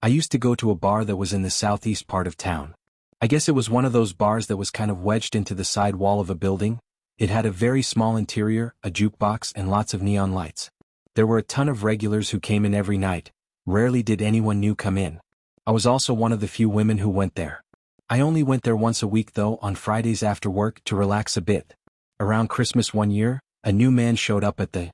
I used to go to a bar that was in the southeast part of town. I guess it was one of those bars that was kind of wedged into the side wall of a building. It had a very small interior, a jukebox, and lots of neon lights. There were a ton of regulars who came in every night. Rarely did anyone new come in. I was also one of the few women who went there. I only went there once a week though, on Fridays after work, to relax a bit. Around Christmas one year, a new man showed up at the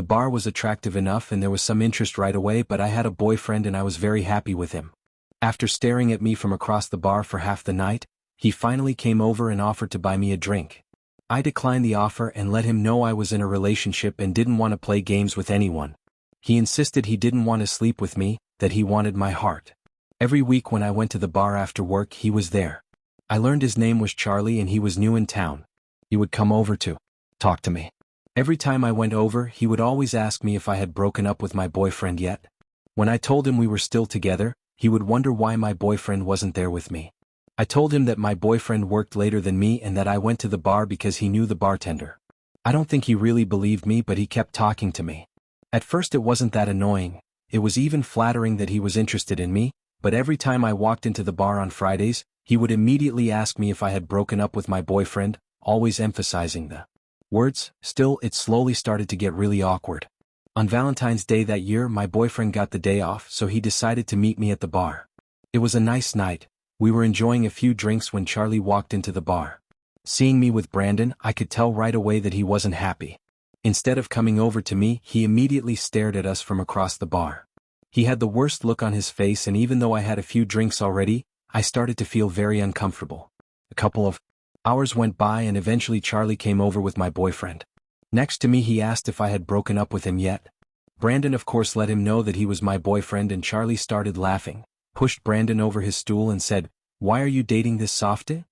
bar. Was attractive enough and there was some interest right away, but I had a boyfriend and I was very happy with him. After staring at me from across the bar for half the night, he finally came over and offered to buy me a drink. I declined the offer and let him know I was in a relationship and didn't want to play games with anyone. He insisted he didn't want to sleep with me, that he wanted my heart. Every week when I went to the bar after work, he was there. I learned his name was Charlie and he was new in town. He would come over to talk to me. Every time I went over, he would always ask me if I had broken up with my boyfriend yet. When I told him we were still together, he would wonder why my boyfriend wasn't there with me. I told him that my boyfriend worked later than me and that I went to the bar because he knew the bartender. I don't think he really believed me, but he kept talking to me. At first it wasn't that annoying. It was even flattering that he was interested in me, but every time I walked into the bar on Fridays, he would immediately ask me if I had broken up with my boyfriend, always emphasizing the words. Still, it slowly started to get really awkward. On Valentine's Day that year, my boyfriend got the day off, so he decided to meet me at the bar. It was a nice night. We were enjoying a few drinks when Charlie walked into the bar. Seeing me with Brandon, I could tell right away that he wasn't happy. Instead of coming over to me, he immediately stared at us from across the bar. He had the worst look on his face, and even though I had a few drinks already, I started to feel very uncomfortable. A couple of hours went by and eventually Charlie came over with my boyfriend. Next to me, he asked if I had broken up with him yet. Brandon of course let him know that he was my boyfriend, and Charlie started laughing, pushed Brandon over his stool and said, "Why are you dating this softie?"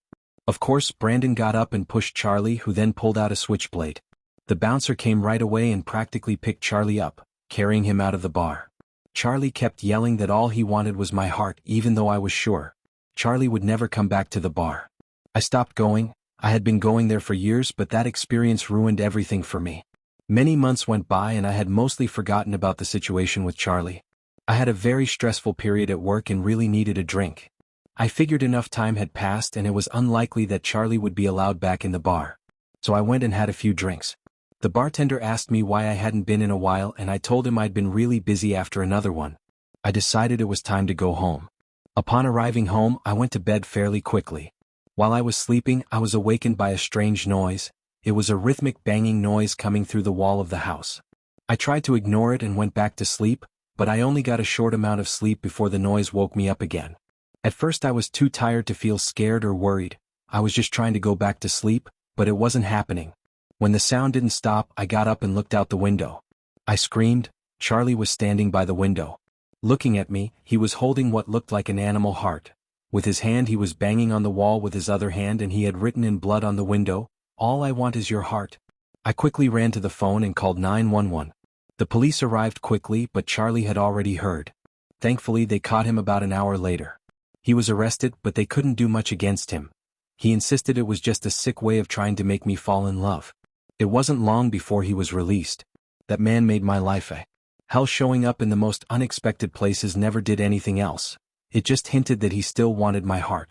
Of course Brandon got up and pushed Charlie, who then pulled out a switchblade. The bouncer came right away and practically picked Charlie up, carrying him out of the bar. Charlie kept yelling that all he wanted was my heart, even though I was sure Charlie would never come back to the bar. I stopped going. I had been going there for years, but that experience ruined everything for me. Many months went by and I had mostly forgotten about the situation with Charlie. I had a very stressful period at work and really needed a drink. I figured enough time had passed and it was unlikely that Charlie would be allowed back in the bar. So I went and had a few drinks. The bartender asked me why I hadn't been in a while, and I told him I'd been really busy after another one. I decided it was time to go home. Upon arriving home, I went to bed fairly quickly. While I was sleeping, I was awakened by a strange noise. It was a rhythmic banging noise coming through the wall of the house. I tried to ignore it and went back to sleep, but I only got a short amount of sleep before the noise woke me up again. At first I was too tired to feel scared or worried. I was just trying to go back to sleep, but it wasn't happening. When the sound didn't stop, I got up and looked out the window. I screamed. Charlie was standing by the window. Looking at me, he was holding what looked like an animal heart. With his hand he was banging on the wall with his other hand, and he had written in blood on the window, "All I want is your heart." I quickly ran to the phone and called 911. The police arrived quickly, but Charlie had already heard. Thankfully they caught him about an hour later. He was arrested, but they couldn't do much against him. He insisted it was just a sick way of trying to make me fall in love. It wasn't long before he was released. That man made my life a hell. Showing up in the most unexpected places never did anything else. It just hinted that he still wanted my heart.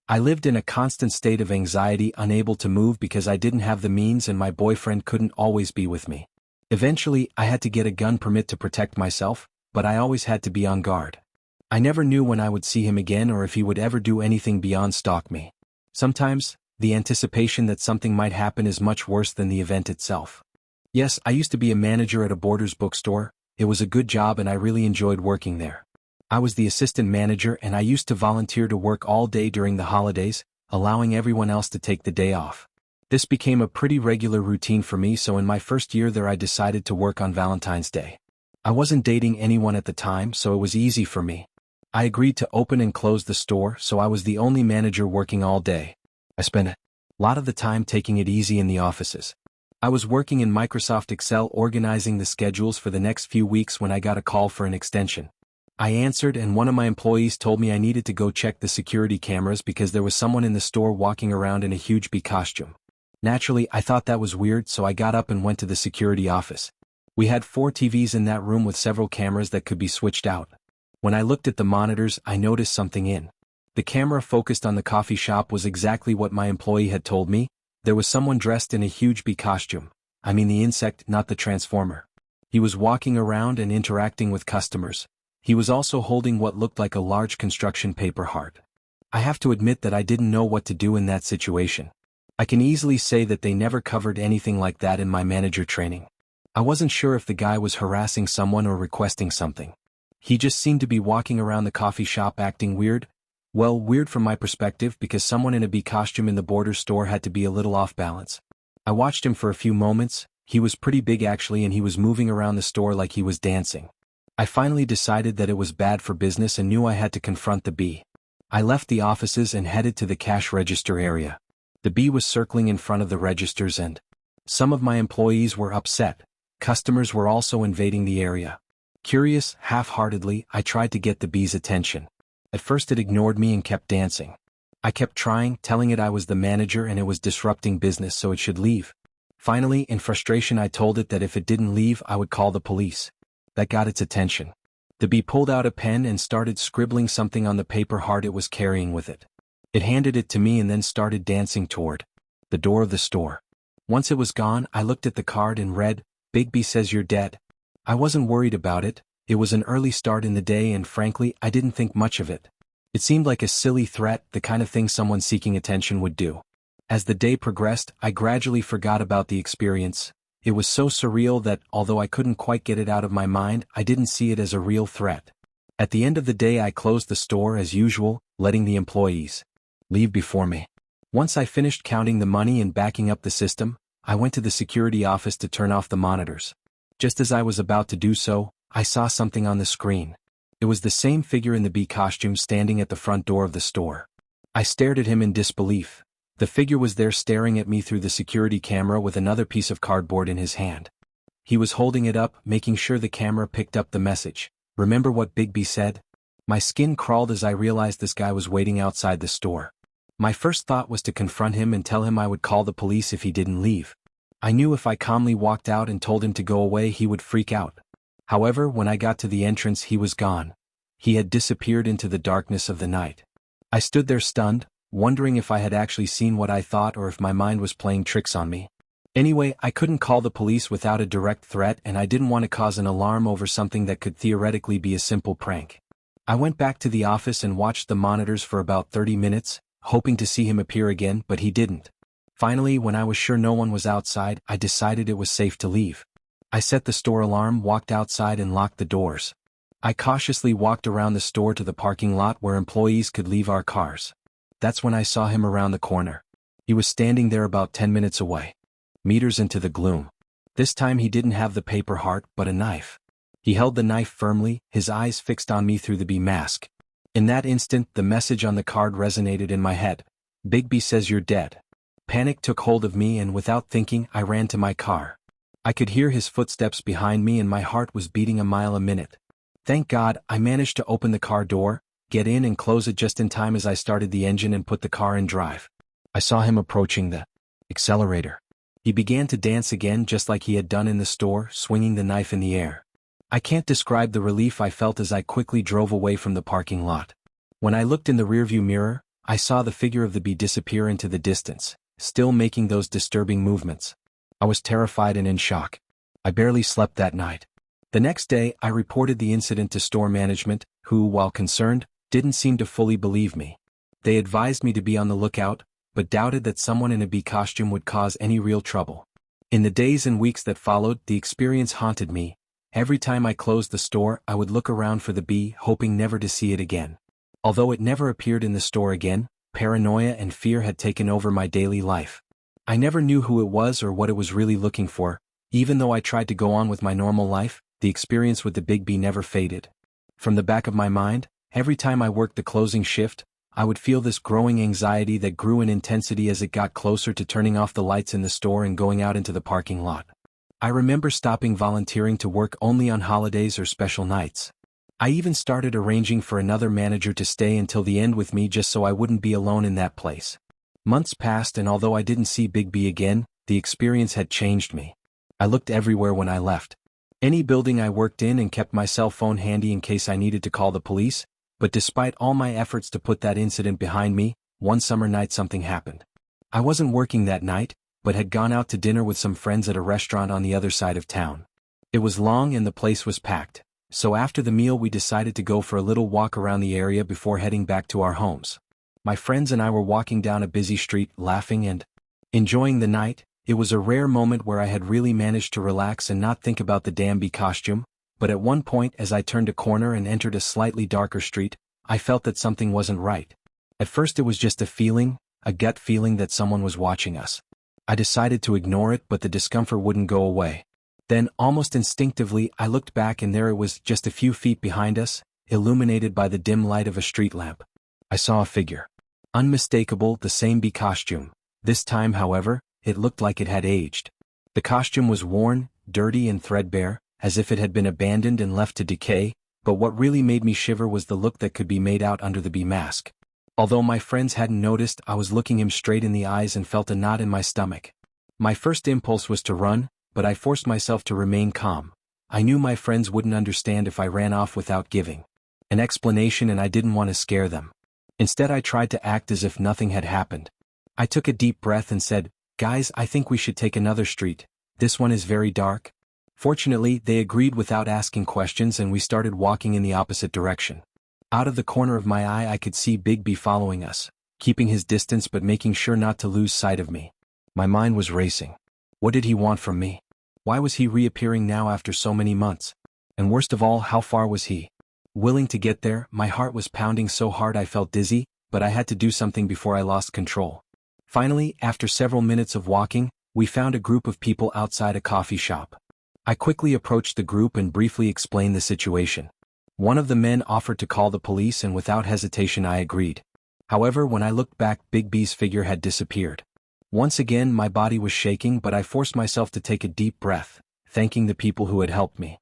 I lived in a constant state of anxiety, unable to move because I didn't have the means and my boyfriend couldn't always be with me. Eventually, I had to get a gun permit to protect myself, but I always had to be on guard. I never knew when I would see him again or if he would ever do anything beyond stalk me. Sometimes, the anticipation that something might happen is much worse than the event itself. Yes, I used to be a manager at a Borders bookstore. It was a good job and I really enjoyed working there. I was the assistant manager and I used to volunteer to work all day during the holidays, allowing everyone else to take the day off. This became a pretty regular routine for me, so in my first year there I decided to work on Valentine's Day. I wasn't dating anyone at the time, so it was easy for me. I agreed to open and close the store, so I was the only manager working all day. I spent a lot of the time taking it easy in the offices. I was working in Microsoft Excel organizing the schedules for the next few weeks when I got a call for an extension. I answered and one of my employees told me I needed to go check the security cameras because there was someone in the store walking around in a huge bee costume. Naturally, I thought that was weird, so I got up and went to the security office. We had 4 TVs in that room with several cameras that could be switched out. When I looked at the monitors, I noticed something in. The camera focused on the coffee shop was exactly what my employee had told me. There was someone dressed in a huge bee costume. I mean the insect, not the transformer. He was walking around and interacting with customers. He was also holding what looked like a large construction paper heart. I have to admit that I didn't know what to do in that situation. I can easily say that they never covered anything like that in my manager training. I wasn't sure if the guy was harassing someone or requesting something. He just seemed to be walking around the coffee shop acting weird. Well, weird from my perspective because someone in a bee costume in the Borders store had to be a little off balance. I watched him for a few moments. He was pretty big actually, and he was moving around the store like he was dancing. I finally decided that it was bad for business and knew I had to confront the bee. I left the offices and headed to the cash register area. The bee was circling in front of the registers and some of my employees were upset. Customers were also invading the area. Curious, half-heartedly, I tried to get the bee's attention. At first it ignored me and kept dancing. I kept trying, telling it I was the manager and it was disrupting business so it should leave. Finally, in frustration I told it that if it didn't leave I would call the police. That got its attention. The bee pulled out a pen and started scribbling something on the paper heart it was carrying with it. It handed it to me and then started dancing toward the door of the store. Once it was gone, I looked at the card and read, "Big Bee says you're dead." I wasn't worried about it. It was an early start in the day and frankly, I didn't think much of it. It seemed like a silly threat, the kind of thing someone seeking attention would do. As the day progressed, I gradually forgot about the experience. It was so surreal that, although I couldn't quite get it out of my mind, I didn't see it as a real threat. At the end of the day I closed the store as usual, letting the employees leave before me. Once I finished counting the money and backing up the system, I went to the security office to turn off the monitors. Just as I was about to do so, I saw something on the screen. It was the same figure in the bee costume standing at the front door of the store. I stared at him in disbelief. The figure was there staring at me through the security camera with another piece of cardboard in his hand. He was holding it up, making sure the camera picked up the message. "Remember what Big Bee said?" My skin crawled as I realized this guy was waiting outside the store. My first thought was to confront him and tell him I would call the police if he didn't leave. I knew if I calmly walked out and told him to go away he would freak out. However, when I got to the entrance he was gone. He had disappeared into the darkness of the night. I stood there stunned, wondering if I had actually seen what I thought or if my mind was playing tricks on me. Anyway, I couldn't call the police without a direct threat and I didn't want to cause an alarm over something that could theoretically be a simple prank. I went back to the office and watched the monitors for about 30 minutes, hoping to see him appear again, but he didn't. Finally, when I was sure no one was outside, I decided it was safe to leave. I set the store alarm, walked outside and locked the doors. I cautiously walked around the store to the parking lot where employees could leave our cars. That's when I saw him around the corner. He was standing there about 10 minutes away. Meters into the gloom. This time he didn't have the paper heart, but a knife. He held the knife firmly, his eyes fixed on me through the bee mask. In that instant, the message on the card resonated in my head. "Big Bee says you're dead." Panic took hold of me and without thinking, I ran to my car. I could hear his footsteps behind me and my heart was beating a mile a minute. Thank God, I managed to open the car door, get in and close it just in time as I started the engine and put the car in drive. I saw him approaching the accelerator. He began to dance again just like he had done in the store, swinging the knife in the air. I can't describe the relief I felt as I quickly drove away from the parking lot. When I looked in the rearview mirror, I saw the figure of the bee disappear into the distance, still making those disturbing movements. I was terrified and in shock. I barely slept that night. The next day, I reported the incident to store management, who, while concerned, didn't seem to fully believe me. They advised me to be on the lookout, but doubted that someone in a bee costume would cause any real trouble. In the days and weeks that followed, the experience haunted me. Every time I closed the store, I would look around for the bee, hoping never to see it again. Although it never appeared in the store again, paranoia and fear had taken over my daily life. I never knew who it was or what it was really looking for. Even though I tried to go on with my normal life, the experience with the big bee never faded. From the back of my mind, every time I worked the closing shift, I would feel this growing anxiety that grew in intensity as it got closer to turning off the lights in the store and going out into the parking lot. I remember stopping volunteering to work only on holidays or special nights. I even started arranging for another manager to stay until the end with me just so I wouldn't be alone in that place. Months passed and although I didn't see Big B again, the experience had changed me. I looked everywhere when I left. any building I worked in and kept my cell phone handy in case I needed to call the police, but despite all my efforts to put that incident behind me, one summer night something happened. I wasn't working that night, but had gone out to dinner with some friends at a restaurant on the other side of town. It was long and the place was packed, so after the meal we decided to go for a little walk around the area before heading back to our homes. My friends and I were walking down a busy street, laughing and enjoying the night. It was a rare moment where I had really managed to relax and not think about the damn bee costume, but at one point as I turned a corner and entered a slightly darker street, I felt that something wasn't right. At first it was just a gut feeling that someone was watching us. I decided to ignore it, but the discomfort wouldn't go away. Then, almost instinctively, I looked back and there it was, just a few feet behind us, illuminated by the dim light of a street lamp. I saw a figure. Unmistakable, the same bee costume. This time, however, it looked like it had aged. The costume was worn, dirty and threadbare, as if it had been abandoned and left to decay, but what really made me shiver was the look that could be made out under the bee mask. Although my friends hadn't noticed, I was looking him straight in the eyes and felt a knot in my stomach. My first impulse was to run, but I forced myself to remain calm. I knew my friends wouldn't understand if I ran off without giving an explanation, and I didn't want to scare them. Instead, I tried to act as if nothing had happened. I took a deep breath and said, "Guys, I think we should take another street. This one is very dark." Fortunately, they agreed without asking questions and we started walking in the opposite direction. Out of the corner of my eye I could see Big B following us, keeping his distance but making sure not to lose sight of me. My mind was racing. What did he want from me? Why was he reappearing now after so many months? And worst of all, how far was he willing to get there? My heart was pounding so hard I felt dizzy, but I had to do something before I lost control. Finally, after several minutes of walking, we found a group of people outside a coffee shop. I quickly approached the group and briefly explained the situation. One of the men offered to call the police and without hesitation I agreed. However, when I looked back, Big B's figure had disappeared. Once again my body was shaking, but I forced myself to take a deep breath, thanking the people who had helped me.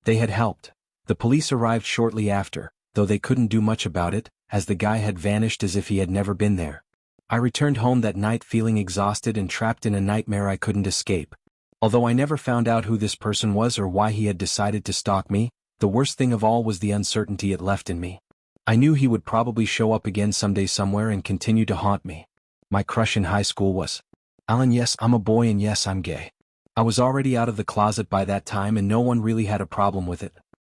They had helped. The police arrived shortly after, though they couldn't do much about it, as the guy had vanished as if he had never been there. I returned home that night feeling exhausted and trapped in a nightmare I couldn't escape. Although I never found out who this person was or why he had decided to stalk me, the worst thing of all was the uncertainty it left in me. I knew he would probably show up again someday somewhere and continue to haunt me. My crush in high school was Alan. Yes, I'm a boy and yes, I'm gay. I was already out of the closet by that time and no one really had a problem with it.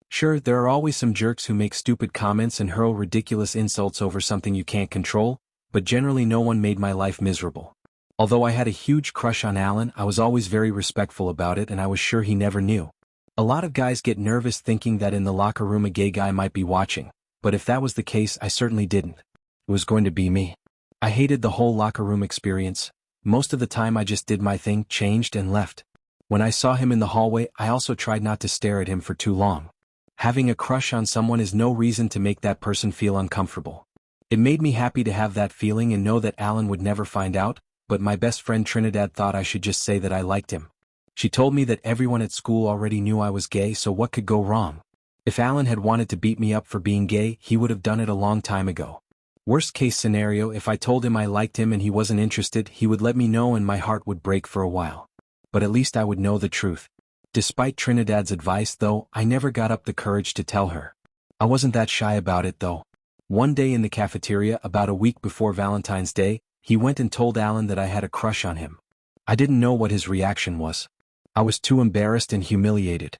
Sure, there are always some jerks who make stupid comments and hurl ridiculous insults over something you can't control, but generally no one made my life miserable. Although I had a huge crush on Alan, I was always very respectful about it and I was sure he never knew. A lot of guys get nervous thinking that in the locker room a gay guy might be watching, but if that was the case I certainly didn't. It was going to be me. I hated the whole locker room experience. Most of the time I just did my thing, changed and left. When I saw him in the hallway I also tried not to stare at him for too long. Having a crush on someone is no reason to make that person feel uncomfortable. It made me happy to have that feeling and know that Alan would never find out, but my best friend Trinidad thought I should just say that I liked him. She told me that everyone at school already knew I was gay, so what could go wrong? If Alan had wanted to beat me up for being gay, he would have done it a long time ago. Worst case scenario, if I told him I liked him and he wasn't interested, he would let me know and my heart would break for a while. But at least I would know the truth. Despite Trinidad's advice though, I never got up the courage to tell her. I wasn't that shy about it though. One day in the cafeteria, about a week before Valentine's Day, he went and told Alan that I had a crush on him. I didn't know what his reaction was. I was too embarrassed and humiliated.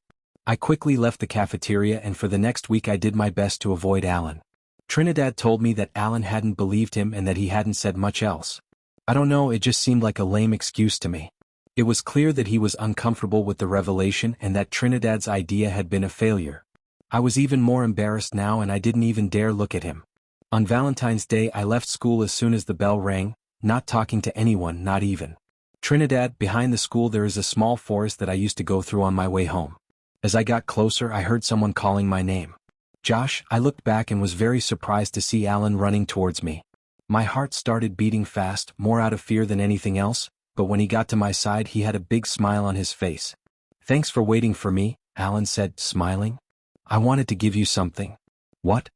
I quickly left the cafeteria and for the next week I did my best to avoid Alan. Trinidad told me that Alan hadn't believed him and that he hadn't said much else. I don't know, it just seemed like a lame excuse to me. It was clear that he was uncomfortable with the revelation and that Trinidad's idea had been a failure. I was even more embarrassed now and I didn't even dare look at him. On Valentine's Day I left school as soon as the bell rang, not talking to anyone, not even Trinidad. Behind the school there is a small forest that I used to go through on my way home. As I got closer I heard someone calling my name. Josh. I looked back and was very surprised to see Alan running towards me. My heart started beating fast, more out of fear than anything else, but when he got to my side he had a big smile on his face. "Thanks for waiting for me," Alan said, smiling. "I wanted to give you something." "What?"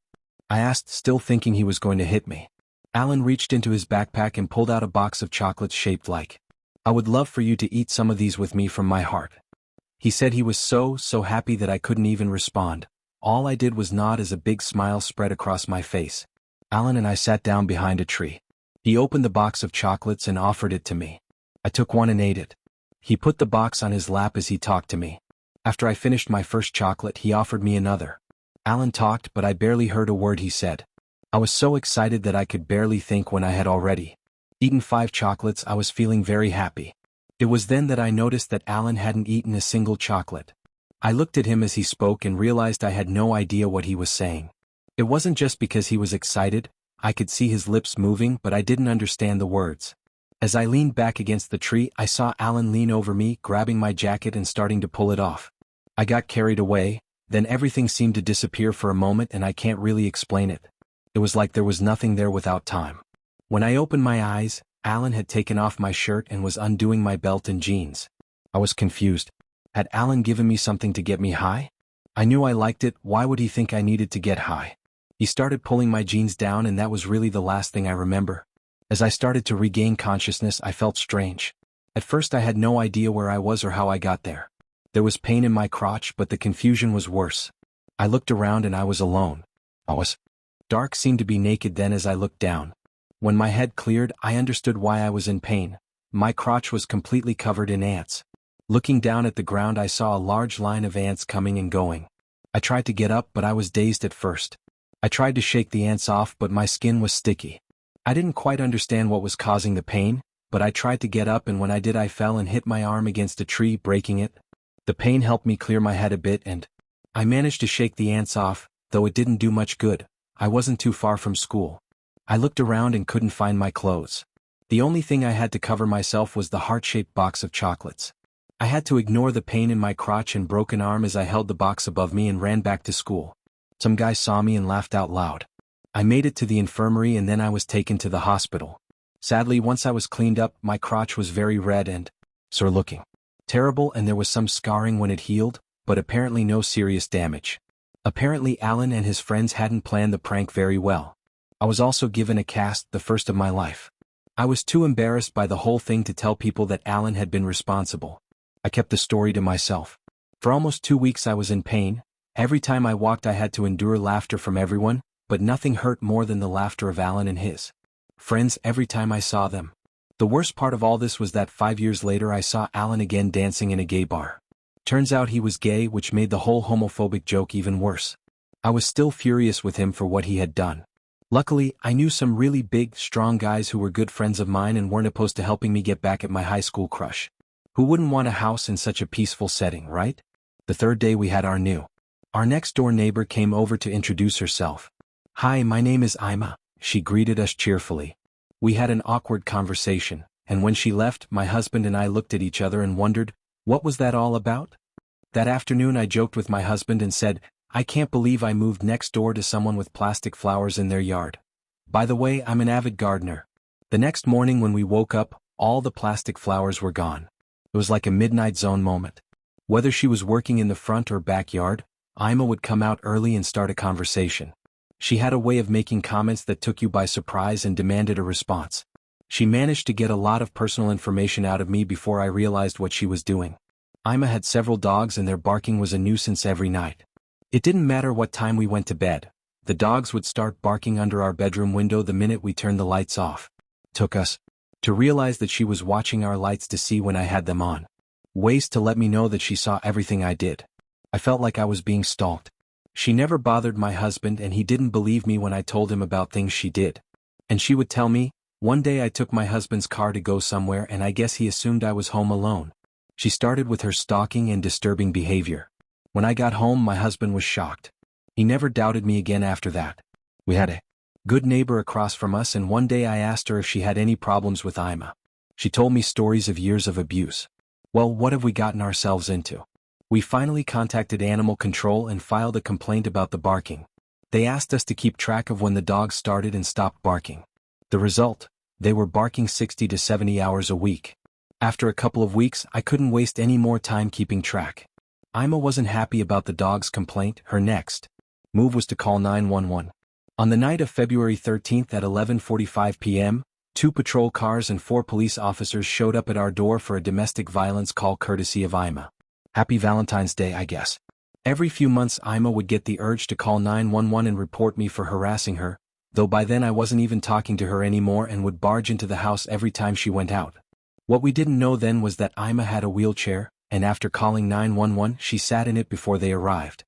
I asked, still thinking he was going to hit me. Alan reached into his backpack and pulled out a box of chocolates shaped like. "I would love for you to eat some of these with me from my heart." He said he was so happy that I couldn't even respond. All I did was nod as a big smile spread across my face. Alan and I sat down behind a tree. He opened the box of chocolates and offered it to me. I took one and ate it. He put the box on his lap as he talked to me. After I finished my first chocolate, he offered me another. Alan talked, but I barely heard a word he said. I was so excited that I could barely think when I had already eaten 5 chocolates. I was feeling very happy. It was then that I noticed that Alan hadn't eaten a single chocolate. I looked at him as he spoke and realized I had no idea what he was saying. It wasn't just because he was excited. I could see his lips moving, but I didn't understand the words. As I leaned back against the tree, I saw Alan lean over me, grabbing my jacket and starting to pull it off. I got carried away, then everything seemed to disappear for a moment, and I can't really explain it. It was like there was nothing there without time. When I opened my eyes, Alan had taken off my shirt and was undoing my belt and jeans. I was confused. Had Alan given me something to get me high? I knew I liked it. Why would he think I needed to get high? He started pulling my jeans down, and that was really the last thing I remember. As I started to regain consciousness, I felt strange. At first I had no idea where I was or how I got there. There was pain in my crotch, but the confusion was worse. I looked around and I was alone. Dark seemed to be naked then as I looked down. When my head cleared, I understood why I was in pain. My crotch was completely covered in ants. Looking down at the ground, I saw a large line of ants coming and going. I tried to get up, but I was dazed at first. I tried to shake the ants off, but my skin was sticky. I didn't quite understand what was causing the pain, but I tried to get up, and when I did, I fell and hit my arm against a tree, breaking it. The pain helped me clear my head a bit, and I managed to shake the ants off, though it didn't do much good. I wasn't too far from school. I looked around and couldn't find my clothes. The only thing I had to cover myself was the heart-shaped box of chocolates. I had to ignore the pain in my crotch and broken arm as I held the box above me and ran back to school. Some guy saw me and laughed out loud. I made it to the infirmary, and then I was taken to the hospital. Sadly, once I was cleaned up, my crotch was very red and sore-looking. Terrible, and there was some scarring when it healed, but apparently no serious damage. Apparently Alan and his friends hadn't planned the prank very well. I was also given a cast, the first of my life. I was too embarrassed by the whole thing to tell people that Alan had been responsible. I kept the story to myself. For almost 2 weeks I was in pain. Every time I walked I had to endure laughter from everyone, but nothing hurt more than the laughter of Alan and his friends every time I saw them. The worst part of all this was that 5 years later I saw Alan again dancing in a gay bar. Turns out he was gay, which made the whole homophobic joke even worse. I was still furious with him for what he had done. Luckily, I knew some really big, strong guys who were good friends of mine and weren't opposed to helping me get back at my high school crush. Who wouldn't want a house in such a peaceful setting, right? The third day we had our next-door neighbor came over to introduce herself. "Hi, my name is Ima," she greeted us cheerfully. We had an awkward conversation, and when she left, my husband and I looked at each other and wondered, what was that all about? That afternoon I joked with my husband and said, "I can't believe I moved next door to someone with plastic flowers in their yard. By the way, I'm an avid gardener." The next morning when we woke up, all the plastic flowers were gone. It was like a Midnight Zone moment. Whether she was working in the front or backyard, Ima would come out early and start a conversation. She had a way of making comments that took you by surprise and demanded a response. She managed to get a lot of personal information out of me before I realized what she was doing. Ima had several dogs, and their barking was a nuisance every night. It didn't matter what time we went to bed. The dogs would start barking under our bedroom window the minute we turned the lights off. It took us to realize that she was watching our lights to see when I had them on. Ways to let me know that she saw everything I did. I felt like I was being stalked. She never bothered my husband, and he didn't believe me when I told him about things she did. And she would tell me, "One day I took my husband's car to go somewhere, and I guess he assumed I was home alone." She started with her stalking and disturbing behavior. When I got home, my husband was shocked. He never doubted me again after that. We had a good neighbor across from us, and one day I asked her if she had any problems with Ima. She told me stories of years of abuse. Well, what have we gotten ourselves into? We finally contacted animal control and filed a complaint about the barking. They asked us to keep track of when the dogs started and stopped barking. The result? They were barking 60 to 70 hours a week. After a couple of weeks, I couldn't waste any more time keeping track. Ima wasn't happy about the dog's complaint. Her next move was to call 911. On the night of February 13th at 11:45 p.m., 2 patrol cars and 4 police officers showed up at our door for a domestic violence call courtesy of Ima. Happy Valentine's Day, I guess. Every few months Ima would get the urge to call 911 and report me for harassing her, though by then I wasn't even talking to her anymore and would barge into the house every time she went out. What we didn't know then was that Ima had a wheelchair, and after calling 911 she sat in it before they arrived.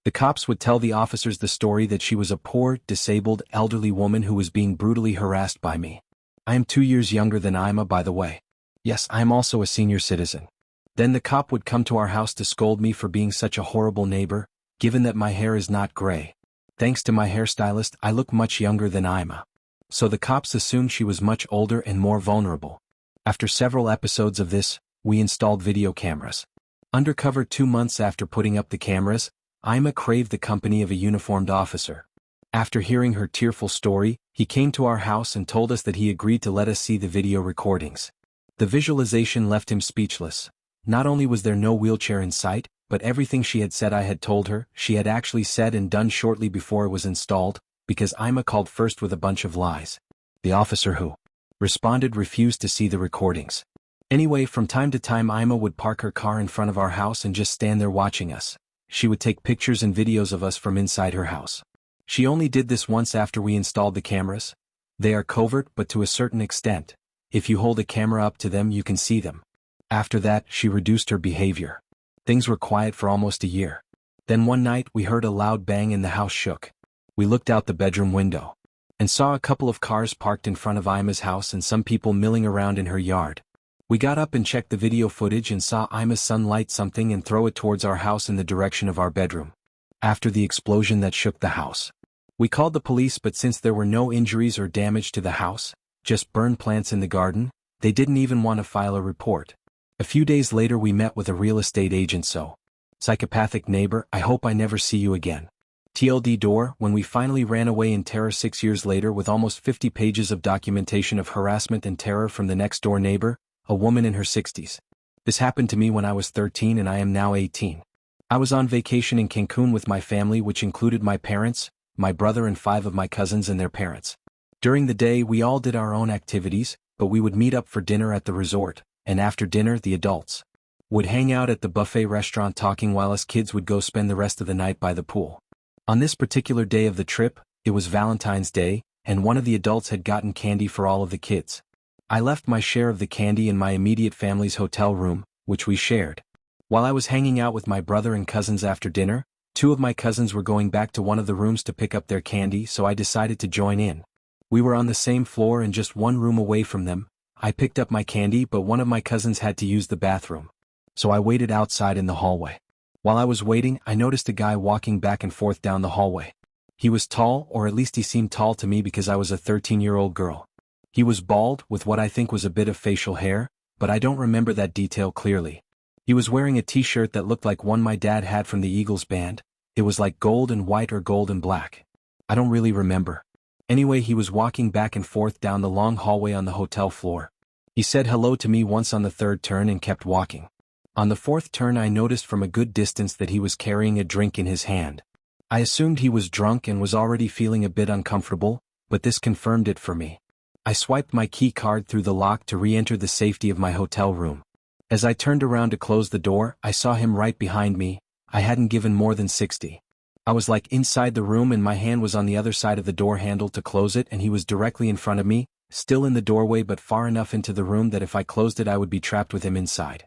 The cops would tell the officers the story that she was a poor, disabled, elderly woman who was being brutally harassed by me. I am 2 years younger than Ima, by the way. Yes, I am also a senior citizen. Then the cop would come to our house to scold me for being such a horrible neighbor, given that my hair is not gray. Thanks to my hairstylist, I look much younger than Ima. So the cops assumed she was much older and more vulnerable. After several episodes of this, we installed video cameras. Undercover 2 months after putting up the cameras, Ima craved the company of a uniformed officer. After hearing her tearful story, he came to our house and told us that he agreed to let us see the video recordings. The visualization left him speechless. Not only was there no wheelchair in sight, but everything she had said I had told her, she had actually said and done shortly before it was installed, because Ima called first with a bunch of lies. The officer who responded refused to see the recordings. Anyway, from time to time Ima would park her car in front of our house and just stand there watching us. She would take pictures and videos of us from inside her house. She only did this once after we installed the cameras. They are covert, but to a certain extent. If you hold a camera up to them, you can see them. After that, she reduced her behavior. Things were quiet for almost a year. Then one night we heard a loud bang and the house shook. We looked out the bedroom window and saw a couple of cars parked in front of Ima's house and some people milling around in her yard. We got up and checked the video footage and saw Ima's son light something and throw it towards our house in the direction of our bedroom. After the explosion that shook the house, we called the police, but since there were no injuries or damage to the house, just burned plants in the garden, they didn't even want to file a report. A few days later we met with a real estate agent. So, psychopathic neighbor, I hope I never see you again. TLD door. When we finally ran away in terror 6 years later with almost 50 pages of documentation of harassment and terror from the next door neighbor, a woman in her 60s. This happened to me when I was 13 and I am now 18. I was on vacation in Cancun with my family, which included my parents, my brother and 5 of my cousins and their parents. During the day we all did our own activities, but we would meet up for dinner at the resort, and after dinner the adults would hang out at the buffet restaurant talking while us kids would go spend the rest of the night by the pool. On this particular day of the trip, it was Valentine's Day, and one of the adults had gotten candy for all of the kids. I left my share of the candy in my immediate family's hotel room, which we shared. While I was hanging out with my brother and cousins after dinner, 2 of my cousins were going back to one of the rooms to pick up their candy, so I decided to join in. We were on the same floor and just one room away from them. I picked up my candy, but one of my cousins had to use the bathroom. So I waited outside in the hallway. While I was waiting, I noticed a guy walking back and forth down the hallway. He was tall, or at least he seemed tall to me because I was a 13-year-old girl. He was bald, with what I think was a bit of facial hair, but I don't remember that detail clearly. He was wearing a t-shirt that looked like one my dad had from the Eagles band. It was like gold and white or gold and black. I don't really remember. Anyway, he was walking back and forth down the long hallway on the hotel floor. He said hello to me once on the 3rd turn and kept walking. On the 4th turn I noticed from a good distance that he was carrying a drink in his hand. I assumed he was drunk and was already feeling a bit uncomfortable, but this confirmed it for me. I swiped my key card through the lock to re-enter the safety of my hotel room. As I turned around to close the door, I saw him right behind me. I hadn't given more than 60. I was like inside the room and my hand was on the other side of the door handle to close it, and he was directly in front of me, still in the doorway but far enough into the room that if I closed it I would be trapped with him inside.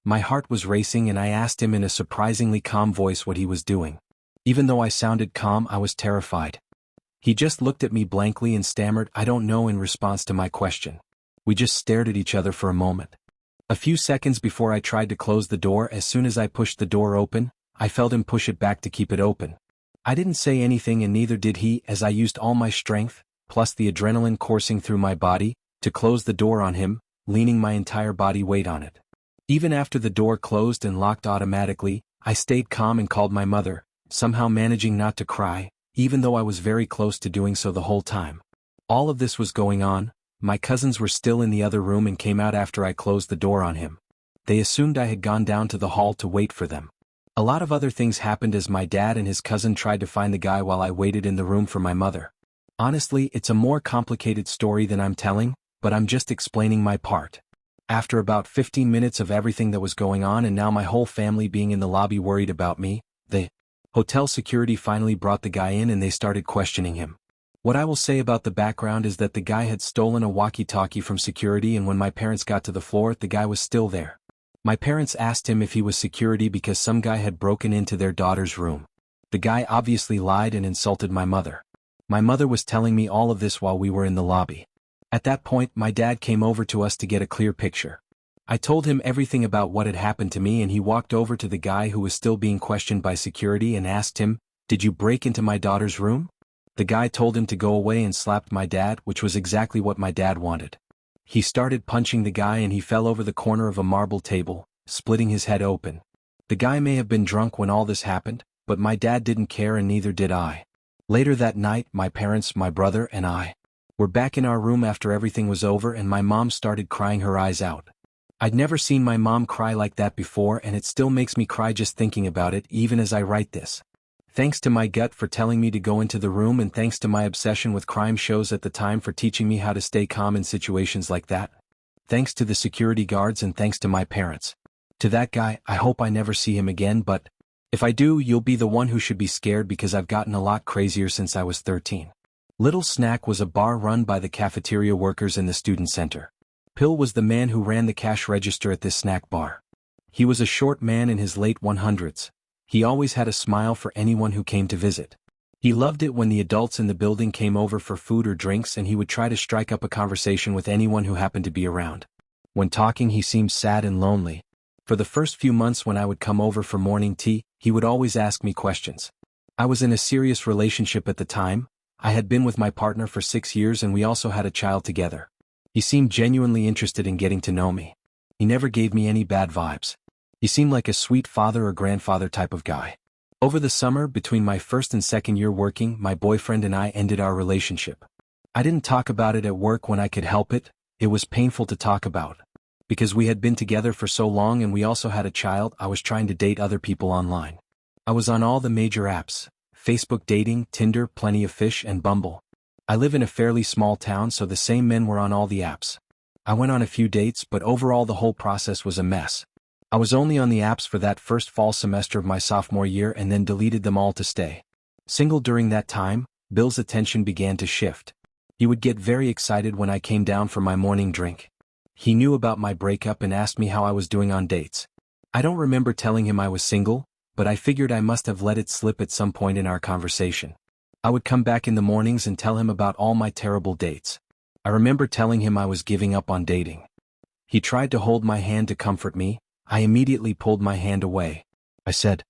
My heart was racing and I asked him in a surprisingly calm voice what he was doing. Even though I sounded calm, I was terrified. He just looked at me blankly and stammered, "I don't know," in response to my question. We just stared at each other for a moment. A few seconds before I tried to close the door, as soon as I pushed the door open, I felt him push it back to keep it open. I didn't say anything and neither did he, as I used all my strength, plus the adrenaline coursing through my body, to close the door on him, leaning my entire body weight on it. Even after the door closed and locked automatically, I stayed calm and called my mother, somehow managing not to cry, even though I was very close to doing so the whole time. All of this was going on. My cousins were still in the other room and came out after I closed the door on him. They assumed I had gone down to the hall to wait for them. A lot of other things happened as my dad and his cousin tried to find the guy while I waited in the room for my mother. Honestly, it's a more complicated story than I'm telling, but I'm just explaining my part. After about 15 minutes of everything that was going on and now my whole family being in the lobby worried about me, the hotel security finally brought the guy in and they started questioning him. What I will say about the background is that the guy had stolen a walkie-talkie from security, and when my parents got to the floor, the guy was still there. My parents asked him if he was security because some guy had broken into their daughter's room. The guy obviously lied and insulted my mother. My mother was telling me all of this while we were in the lobby. At that point, my dad came over to us to get a clear picture. I told him everything about what had happened to me, and he walked over to the guy who was still being questioned by security and asked him, "Did you break into my daughter's room?" The guy told him to go away and slapped my dad, which was exactly what my dad wanted. He started punching the guy and he fell over the corner of a marble table, splitting his head open. The guy may have been drunk when all this happened, but my dad didn't care and neither did I. Later that night, my parents, my brother, and I were back in our room after everything was over, and my mom started crying her eyes out. I'd never seen my mom cry like that before, and it still makes me cry just thinking about it even as I write this. Thanks to my gut for telling me to go into the room, and thanks to my obsession with crime shows at the time for teaching me how to stay calm in situations like that. Thanks to the security guards and thanks to my parents. To that guy, I hope I never see him again, but if I do, you'll be the one who should be scared because I've gotten a lot crazier since I was 13. Little Snack was a bar run by the cafeteria workers in the student center. Pill was the man who ran the cash register at this snack bar. He was a short man in his late 100s. He always had a smile for anyone who came to visit. He loved it when the adults in the building came over for food or drinks, and he would try to strike up a conversation with anyone who happened to be around. When talking, he seemed sad and lonely. For the first few months when I would come over for morning tea, he would always ask me questions. I was in a serious relationship at the time. I had been with my partner for 6 years and we also had a child together. He seemed genuinely interested in getting to know me. He never gave me any bad vibes. He seemed like a sweet father or grandfather type of guy. Over the summer, between my first and second year working, my boyfriend and I ended our relationship. I didn't talk about it at work when I could help it. It was painful to talk about. Because we had been together for so long and we also had a child, I was trying to date other people online. I was on all the major apps: Facebook dating, Tinder, Plenty of Fish, and Bumble. I live in a fairly small town, so the same men were on all the apps. I went on a few dates, but overall the whole process was a mess. I was only on the apps for that first fall semester of my sophomore year and then deleted them all to stay single. During that time, Bill's attention began to shift. He would get very excited when I came down for my morning drink. He knew about my breakup and asked me how I was doing on dates. I don't remember telling him I was single, but I figured I must have let it slip at some point in our conversation. I would come back in the mornings and tell him about all my terrible dates. I remember telling him I was giving up on dating. He tried to hold my hand to comfort me. I immediately pulled my hand away. I said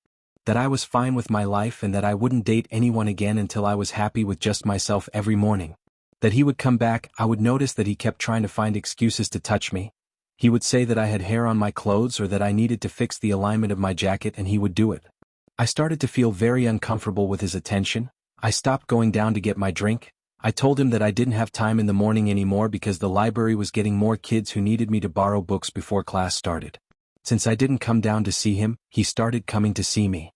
that I was fine with my life and that I wouldn't date anyone again until I was happy with just myself every morning. That he would come back, I would notice that he kept trying to find excuses to touch me. He would say that I had hair on my clothes or that I needed to fix the alignment of my jacket, and he would do it. I started to feel very uncomfortable with his attention. I stopped going down to get my drink. I told him that I didn't have time in the morning anymore because the library was getting more kids who needed me to borrow books before class started. Since I didn't come down to see him, he started coming to see me.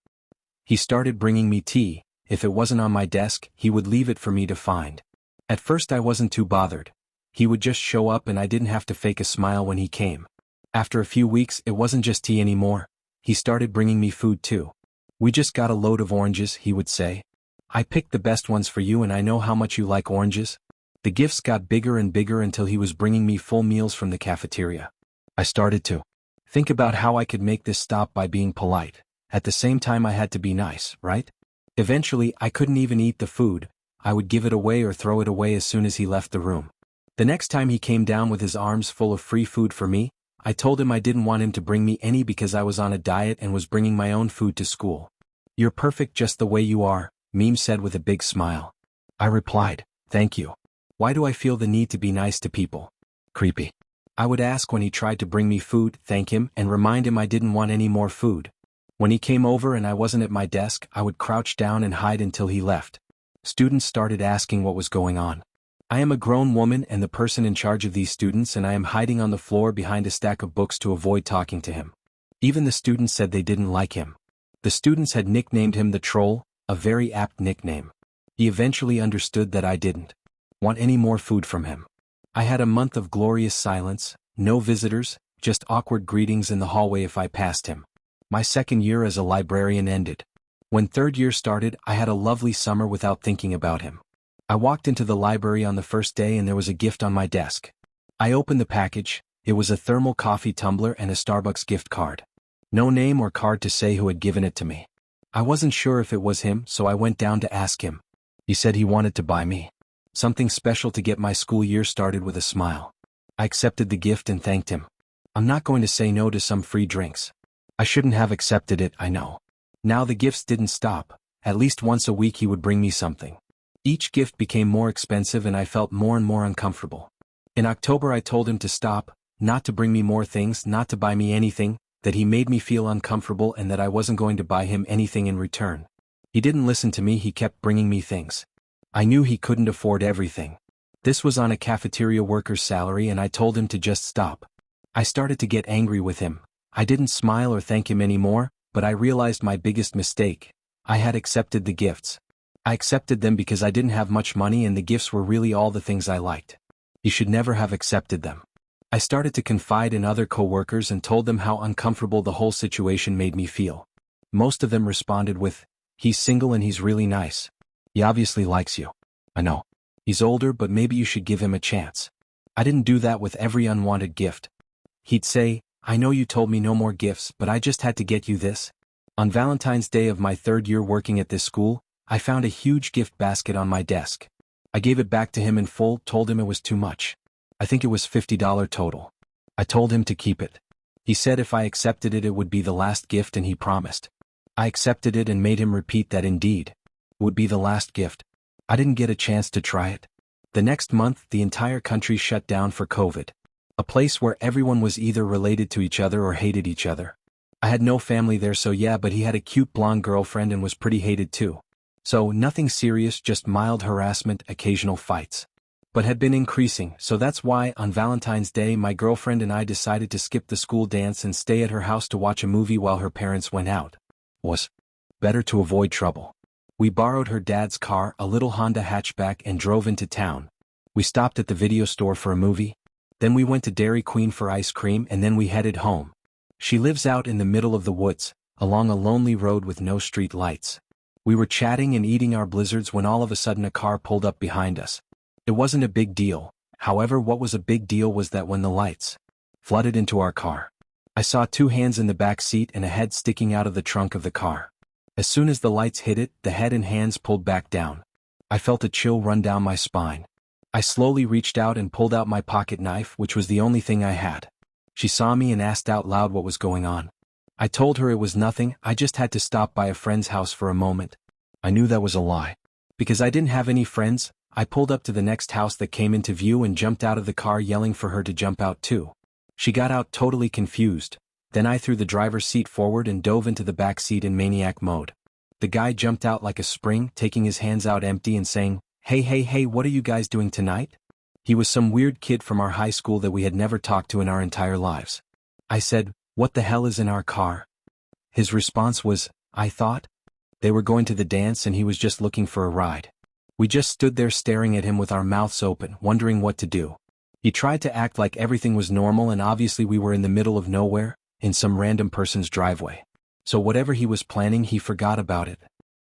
He started bringing me tea. If it wasn't on my desk, he would leave it for me to find. At first I wasn't too bothered. He would just show up and I didn't have to fake a smile when he came. After a few weeks, it wasn't just tea anymore. He started bringing me food too. "We just got a load of oranges," he would say. "I picked the best ones for you and I know how much you like oranges." The gifts got bigger and bigger until he was bringing me full meals from the cafeteria. I started to think about how I could make this stop by being polite. At the same time I had to be nice, right? Eventually, I couldn't even eat the food. I would give it away or throw it away as soon as he left the room. The next time he came down with his arms full of free food for me, I told him I didn't want him to bring me any because I was on a diet and was bringing my own food to school. "You're perfect just the way you are," Meme said with a big smile. I replied, "Thank you. Why do I feel the need to be nice to people? Creepy." I would ask when he tried to bring me food, thank him, and remind him I didn't want any more food. When he came over and I wasn't at my desk, I would crouch down and hide until he left. Students started asking what was going on. I am a grown woman and the person in charge of these students, and I am hiding on the floor behind a stack of books to avoid talking to him. Even the students said they didn't like him. The students had nicknamed him the Troll, a very apt nickname. He eventually understood that I didn't want any more food from him. I had a month of glorious silence. no visitors, just awkward greetings in the hallway if I passed him. My second year as a librarian ended. When third year started, I had a lovely summer without thinking about him. I walked into the library on the first day and there was a gift on my desk. I opened the package. It was a thermal coffee tumbler and a Starbucks gift card. No name or card to say who had given it to me. I wasn't sure if it was him, so I went down to ask him. He said he wanted to buy me something special to get my school year started with a smile. I accepted the gift and thanked him. I'm not going to say no to some free drinks. I shouldn't have accepted it, I know. Now the gifts didn't stop. At least once a week he would bring me something. Each gift became more expensive and I felt more and more uncomfortable. In October I told him to stop, not to bring me more things, not to buy me anything, that he made me feel uncomfortable and that I wasn't going to buy him anything in return. He didn't listen to me, he kept bringing me things. I knew he couldn't afford everything. This was on a cafeteria worker's salary and I told him to just stop. I started to get angry with him. I didn't smile or thank him anymore, but I realized my biggest mistake. I had accepted the gifts. I accepted them because I didn't have much money and the gifts were really all the things I liked. He should never have accepted them. I started to confide in other co-workers and told them how uncomfortable the whole situation made me feel. Most of them responded with, "He's single and he's really nice. He obviously likes you." I know. He's older, but maybe you should give him a chance. I didn't do that with every unwanted gift. He'd say, "I know you told me no more gifts, but I just had to get you this." On Valentine's Day of my third year working at this school, I found a huge gift basket on my desk. I gave it back to him in full, told him it was too much. I think it was $50 total. I told him to keep it. He said if I accepted it, it would be the last gift and he promised. I accepted it and made him repeat that indeed would be the last gift. I didn't get a chance to try it. The next month, the entire country shut down for COVID. A place where everyone was either related to each other or hated each other. I had no family there, so yeah, but he had a cute blonde girlfriend and was pretty hated too. So nothing serious, just mild harassment, occasional fights. But had been increasing, so that's why on Valentine's Day my girlfriend and I decided to skip the school dance and stay at her house to watch a movie while her parents went out. Was better to avoid trouble. We borrowed her dad's car, a little Honda hatchback, and drove into town. We stopped at the video store for a movie. Then we went to Dairy Queen for ice cream and then we headed home. She lives out in the middle of the woods, along a lonely road with no street lights. We were chatting and eating our blizzards when all of a sudden a car pulled up behind us. It wasn't a big deal. However, what was a big deal was that when the lights flooded into our car, I saw two hands in the back seat and a head sticking out of the trunk of the car. As soon as the lights hit it, the head and hands pulled back down. I felt a chill run down my spine. I slowly reached out and pulled out my pocket knife, which was the only thing I had. She saw me and asked out loud what was going on. I told her it was nothing, I just had to stop by a friend's house for a moment. I knew that was a lie. Because I didn't have any friends, I pulled up to the next house that came into view and jumped out of the car yelling for her to jump out too. She got out totally confused. Then I threw the driver's seat forward and dove into the back seat in maniac mode. The guy jumped out like a spring, taking his hands out empty and saying, Hey, what are you guys doing tonight?" He was some weird kid from our high school that we had never talked to in our entire lives. I said, "What the hell is in our car?" His response was, "I thought they were going to the dance and he was just looking for a ride." We just stood there staring at him with our mouths open, wondering what to do. He tried to act like everything was normal and obviously we were in the middle of nowhere, in some random person's driveway. So whatever he was planning, he forgot about it.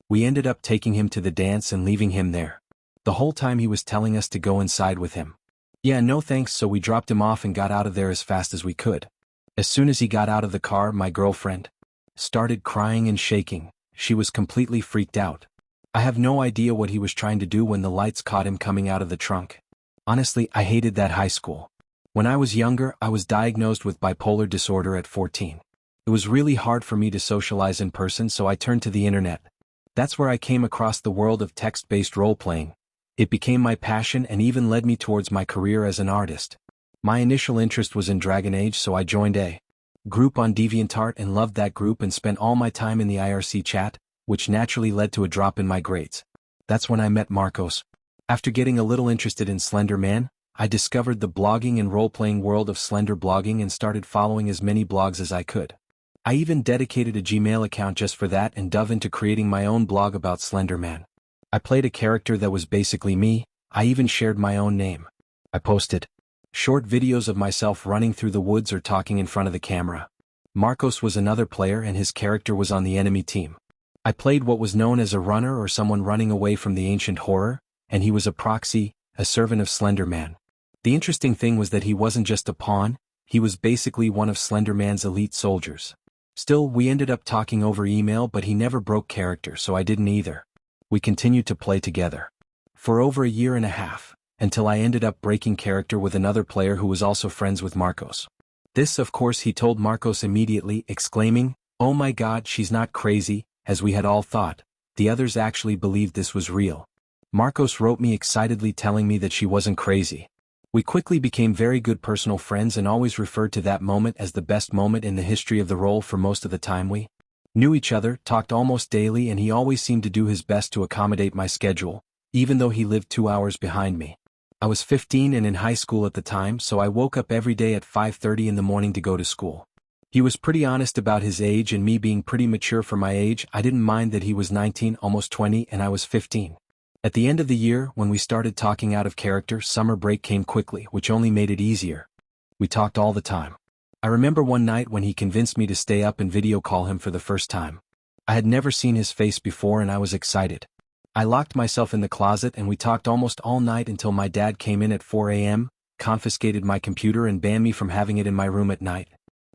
We ended up taking him to the dance and leaving him there. The whole time he was telling us to go inside with him. Yeah, no thanks, so we dropped him off and got out of there as fast as we could. As soon as he got out of the car, my girlfriend started crying and shaking. She was completely freaked out. I have no idea what he was trying to do when the lights caught him coming out of the trunk. Honestly, I hated that high school. When I was younger, I was diagnosed with bipolar disorder at 14. It was really hard for me to socialize in person, so I turned to the internet. That's where I came across the world of text-based role-playing. It became my passion and even led me towards my career as an artist. My initial interest was in Dragon Age, so I joined a group on DeviantArt and loved that group and spent all my time in the IRC chat, which naturally led to a drop in my grades. That's when I met Marcos. After getting a little interested in Slender Man, I discovered the blogging and role-playing world of Slender blogging and started following as many blogs as I could. I even dedicated a Gmail account just for that and dove into creating my own blog about Slender Man. I played a character that was basically me. I even shared my own name. I posted Short videos of myself running through the woods or talking in front of the camera. Marcos was another player and his character was on the enemy team. I played what was known as a runner or someone running away from the ancient horror, and he was a proxy, a servant of Slender Man. The interesting thing was that he wasn't just a pawn, he was basically one of Slender Man's elite soldiers. Still, we ended up talking over email, but he never broke character, so I didn't either. We continued to play together. For over a year and a half, until I ended up breaking character with another player who was also friends with Marcos. This, of course, he told Marcos immediately, exclaiming, "Oh my God, she's not crazy," as we had all thought. The others actually believed this was real. Marcos wrote me excitedly telling me that she wasn't crazy. We quickly became very good personal friends and always referred to that moment as the best moment in the history of the role for most of the time we knew each other, talked almost daily, and he always seemed to do his best to accommodate my schedule, even though he lived 2 hours behind me. I was 15 and in high school at the time, so I woke up every day at 5:30 in the morning to go to school. He was pretty honest about his age, and me being pretty mature for my age, I didn't mind that he was 19, almost 20, and I was 15. At the end of the year, when we started talking out of character, summer break came quickly, which only made it easier. We talked all the time. I remember one night when he convinced me to stay up and video call him for the first time. I had never seen his face before and I was excited. I locked myself in the closet and we talked almost all night until my dad came in at 4 a.m., confiscated my computer and banned me from having it in my room at night.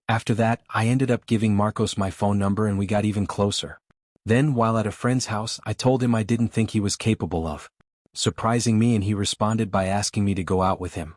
After that, I ended up giving Marcos my phone number and we got even closer. Then, while at a friend's house, I told him I didn't think he was capable of surprising me, and he responded by asking me to go out with him.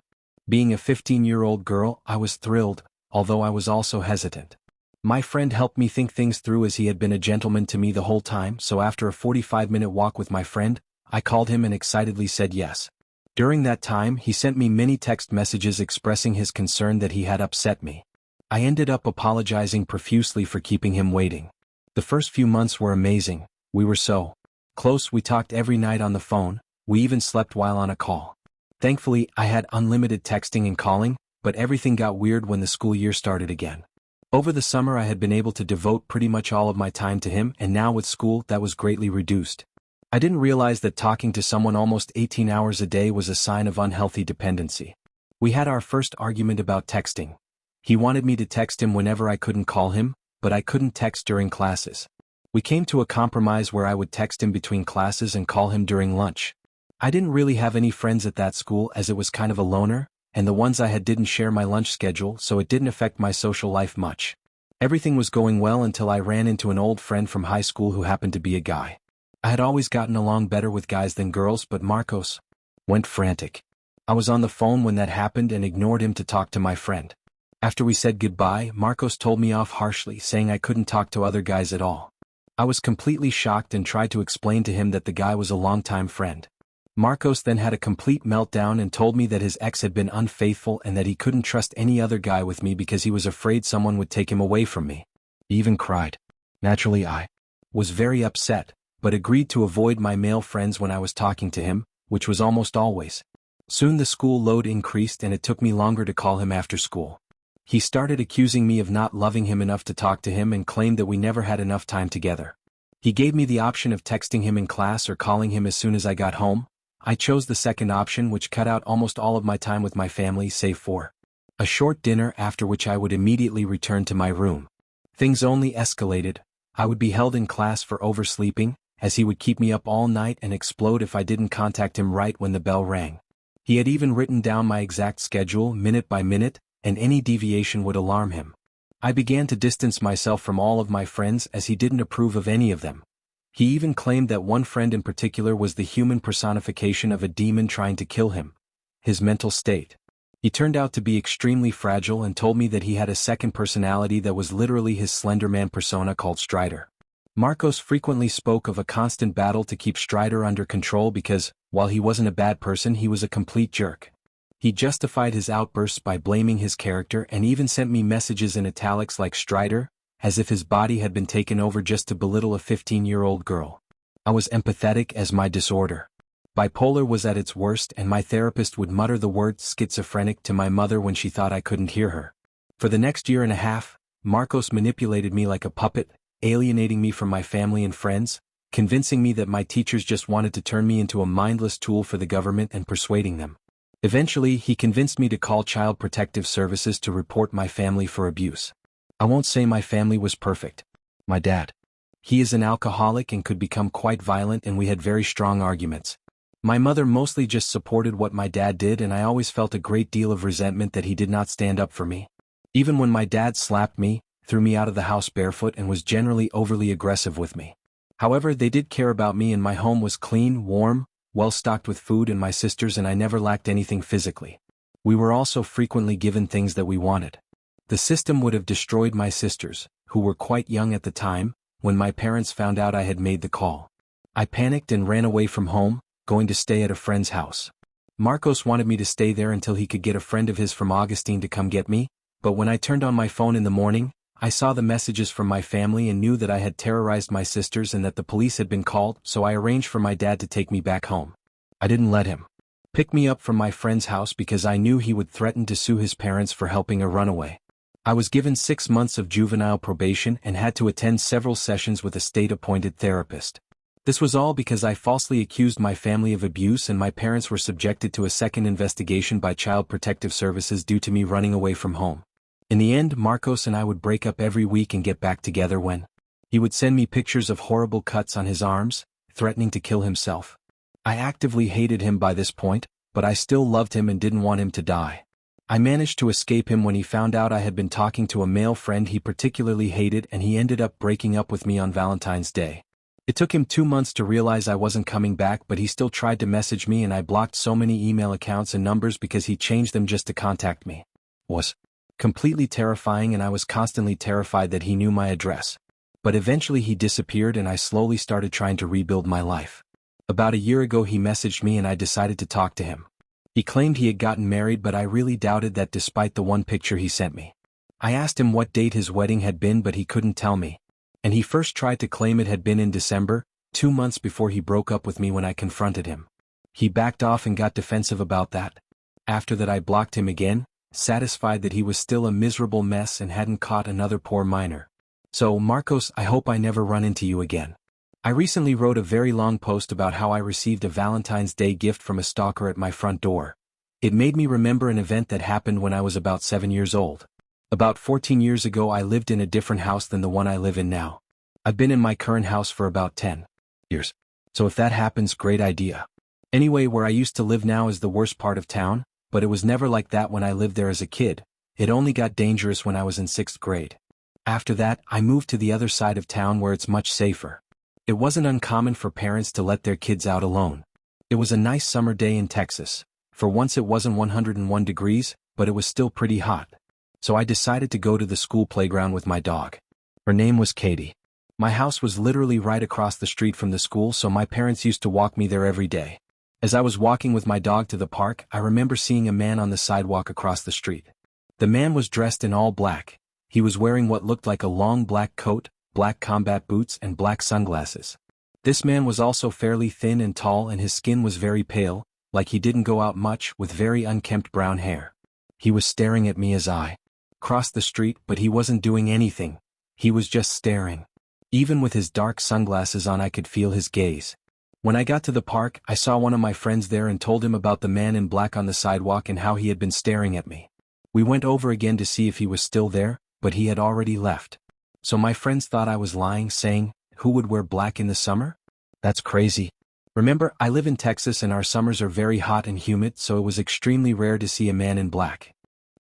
Being a 15-year-old girl, I was thrilled, although I was also hesitant. My friend helped me think things through as he had been a gentleman to me the whole time, so after a 45-minute walk with my friend, I called him and excitedly said yes. During that time, he sent me many text messages expressing his concern that he had upset me. I ended up apologizing profusely for keeping him waiting. The first few months were amazing. We were so close, we talked every night on the phone, we even slept while on a call. Thankfully, I had unlimited texting and calling, but everything got weird when the school year started again. Over the summer I had been able to devote pretty much all of my time to him, and now with school that was greatly reduced. I didn't realize that talking to someone almost 18 hours a day was a sign of unhealthy dependency. We had our first argument about texting. He wanted me to text him whenever I couldn't call him, but I couldn't text during classes. We came to a compromise where I would text him between classes and call him during lunch. I didn't really have any friends at that school as it was kind of a loner, and the ones I had didn't share my lunch schedule, so it didn't affect my social life much. Everything was going well until I ran into an old friend from high school who happened to be a guy. I had always gotten along better with guys than girls, but Marcos went frantic. I was on the phone when that happened and ignored him to talk to my friend. After we said goodbye, Marcos told me off harshly, saying I couldn't talk to other guys at all. I was completely shocked and tried to explain to him that the guy was a longtime friend. Marcos then had a complete meltdown and told me that his ex had been unfaithful and that he couldn't trust any other guy with me because he was afraid someone would take him away from me. He even cried. Naturally, I was very upset, but agreed to avoid my male friends when I was talking to him, which was almost always. Soon the school load increased and it took me longer to call him after school. He started accusing me of not loving him enough to talk to him and claimed that we never had enough time together. He gave me the option of texting him in class or calling him as soon as I got home. I chose the second option, which cut out almost all of my time with my family save for a short dinner, after which I would immediately return to my room. Things only escalated. I would be held in class for oversleeping, as he would keep me up all night and explode if I didn't contact him right when the bell rang. He had even written down my exact schedule minute by minute, and any deviation would alarm him. I began to distance myself from all of my friends as he didn't approve of any of them. He even claimed that one friend in particular was the human personification of a demon trying to kill him. His mental state. He turned out to be extremely fragile and told me that he had a second personality that was literally his Slender Man persona called Strider. Marcos frequently spoke of a constant battle to keep Strider under control because, while he wasn't a bad person, he was a complete jerk. He justified his outbursts by blaming his character and even sent me messages in italics like Strider, as if his body had been taken over just to belittle a 15-year-old girl. I was empathetic as my disorder. Bipolar was at its worst, and my therapist would mutter the word schizophrenic to my mother when she thought I couldn't hear her. For the next year and a half, Marcos manipulated me like a puppet, alienating me from my family and friends, convincing me that my teachers just wanted to turn me into a mindless tool for the government and persuading them. Eventually, he convinced me to call Child Protective Services to report my family for abuse. I won't say my family was perfect. My dad. He is an alcoholic and could become quite violent, and we had very strong arguments. My mother mostly just supported what my dad did, and I always felt a great deal of resentment that he did not stand up for me. Even when my dad slapped me, threw me out of the house barefoot, and was generally overly aggressive with me. However, they did care about me, and my home was clean, warm, well stocked with food and my sisters, and I never lacked anything physically. We were also frequently given things that we wanted. The system would have destroyed my sisters, who were quite young at the time, when my parents found out I had made the call. I panicked and ran away from home, going to stay at a friend's house. Marcos wanted me to stay there until he could get a friend of his from Augustine to come get me, but when I turned on my phone in the morning, I saw the messages from my family and knew that I had terrorized my sisters and that the police had been called, so I arranged for my dad to take me back home. I didn't let him pick me up from my friend's house because I knew he would threaten to sue his parents for helping a runaway. I was given 6 months of juvenile probation and had to attend several sessions with a state-appointed therapist. This was all because I falsely accused my family of abuse, and my parents were subjected to a second investigation by Child Protective Services due to me running away from home. In the end, Marcos and I would break up every week and get back together when he would send me pictures of horrible cuts on his arms, threatening to kill himself. I actively hated him by this point, but I still loved him and didn't want him to die. I managed to escape him when he found out I had been talking to a male friend he particularly hated, and he ended up breaking up with me on Valentine's Day. It took him 2 months to realize I wasn't coming back, but he still tried to message me, and I blocked so many email accounts and numbers because he changed them just to contact me. It was completely terrifying, and I was constantly terrified that he knew my address. But eventually he disappeared, and I slowly started trying to rebuild my life. About a year ago he messaged me, and I decided to talk to him. He claimed he had gotten married, but I really doubted that despite the one picture he sent me. I asked him what date his wedding had been, but he couldn't tell me. And he first tried to claim it had been in December, 2 months before he broke up with me. When I confronted him, he backed off and got defensive about that. After that I blocked him again, satisfied that he was still a miserable mess and hadn't caught another poor minor. So, Marcos, I hope I never run into you again. I recently wrote a very long post about how I received a Valentine's Day gift from a stalker at my front door. It made me remember an event that happened when I was about 7 years old. About 14 years ago I lived in a different house than the one I live in now. I've been in my current house for about 10 years. So if that happens, great idea. Anyway, where I used to live now is the worst part of town, but it was never like that when I lived there as a kid. It only got dangerous when I was in 6th grade. After that, I moved to the other side of town where it's much safer. It wasn't uncommon for parents to let their kids out alone. It was a nice summer day in Texas. For once it wasn't 101 degrees, but it was still pretty hot. So I decided to go to the school playground with my dog. Her name was Katie. My house was literally right across the street from the school, so my parents used to walk me there every day. As I was walking with my dog to the park, I remember seeing a man on the sidewalk across the street. The man was dressed in all black. He was wearing what looked like a long black coat, black combat boots, and black sunglasses. This man was also fairly thin and tall, and his skin was very pale, like he didn't go out much, with very unkempt brown hair. He was staring at me as I crossed the street, but he wasn't doing anything. He was just staring. Even with his dark sunglasses on, I could feel his gaze. When I got to the park, I saw one of my friends there and told him about the man in black on the sidewalk and how he had been staring at me. We went over again to see if he was still there, but he had already left. So my friends thought I was lying, saying, "Who would wear black in the summer? That's crazy." Remember, I live in Texas and our summers are very hot and humid, so it was extremely rare to see a man in black.